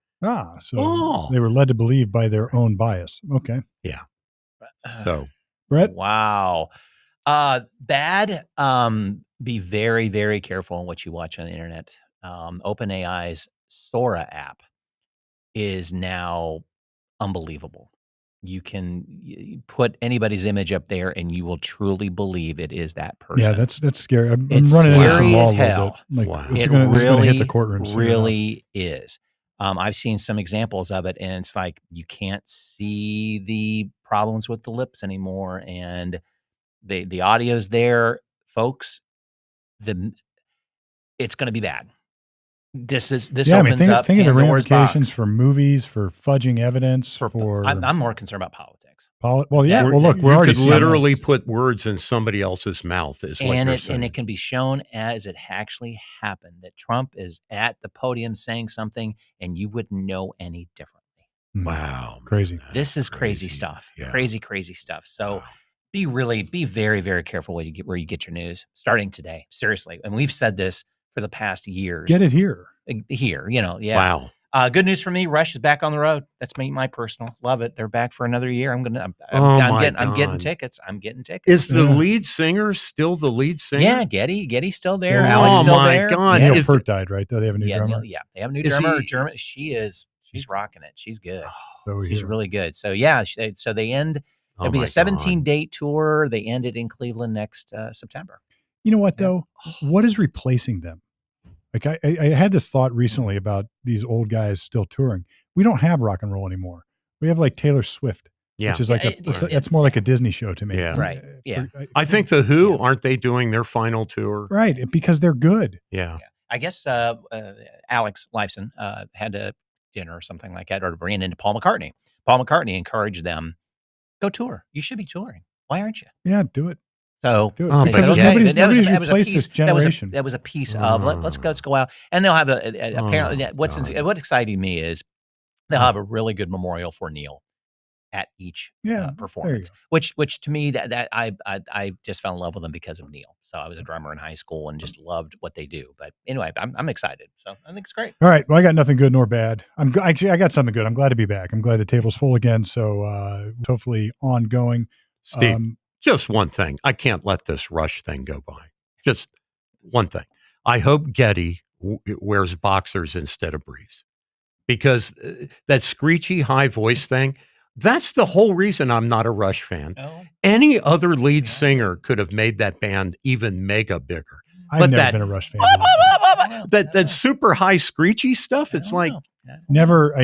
So they were led to believe by their own bias. Okay. Yeah. So, Brett? Wow. Bad. Be very, very careful on what you watch on the internet. OpenAI's Sora app is now unbelievable. You can put anybody's image up there, and you will truly believe it is that person. Yeah, that's scary. I'm it's running into some scary law as a little hell. bit. Like, wow. It's going to hit the courtroom. Really is. I've seen some examples of it, and it's like you can't see the problems with the lips anymore, and the audio's there, folks. It's going to be bad. This opens up think of the ramifications box. for movies, for fudging evidence, I'm more concerned about politics. Well, look, we're already literally put words in somebody else's mouth, is what you're saying. And it can be shown as it actually happened, that Trump is at the podium saying something, and you wouldn't know any differently. Wow, crazy! This is crazy stuff. Yeah. Crazy stuff. So. Be very, very careful where you get your news starting today. Seriously. And we've said this for the past years. Get it here. Wow. Good news for me. Rush is back on the road. That's my personal. Love it. They're back for another year. I'm getting tickets. Is the lead singer still the lead singer? Yeah. Getty's still there. Alex still there. Oh my God. Neil Peart died, right? Though they have a new drummer. They have a new drummer. She's rocking it. She's good. She's really good. So so they end. It'll be a 17-date tour. They ended in Cleveland next September. You know what, though? What is replacing them? Like I had this thought recently about these old guys still touring. We don't have rock and roll anymore. We have like Taylor Swift, which is like it's more like a Disney show to me. Yeah. Right. Yeah. I think the Who, aren't they doing their final tour? Right. Because they're good. Yeah. I guess Alex Lifeson had a dinner or something like that, or to bring it into Paul McCartney. Paul McCartney encouraged them. Go tour. You should be touring. Why aren't you? Yeah, do it. So because nobody's replaced this generation. That was a piece of let's go out, and they'll have apparently what's exciting me is they'll have a really good memorial for Neil at each performance. Which to me that I just fell in love with them because of Neil. So I was a drummer in high school and just loved what they do. But anyway, I'm excited. So I think it's great. All right. Well, I got nothing good nor bad. I got something good. I'm glad to be back. I'm glad the table's full again. So hopefully ongoing. Steve, just one thing. I can't let this Rush thing go by. Just one thing. I hope Getty wears boxers instead of briefs, because that screechy high voice thing. That's the whole reason I'm not a Rush fan. Oh. Any other lead singer could have made that band even mega bigger. I've never been a Rush fan. That super high screechy stuff. It's like I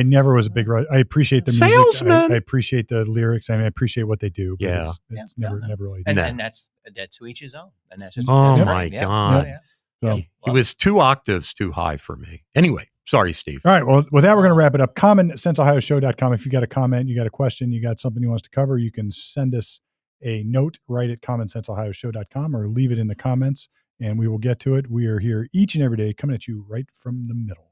never was a big Rush. I appreciate the music. Salesman. I appreciate the lyrics. I appreciate what they do. But it's never really. And that's to each his own. And that's just my God. Yeah. So, he was 2 octaves too high for me. Anyway. Sorry, Steve. All right. Well, with that, we're going to wrap it up. Comment@senseohioshow.com. If you got a comment, you got a question, you got something you want us to cover, you can send us a note right at comment@senseohioshow.com or leave it in the comments and we will get to it. We are here each and every day coming at you right from the middle.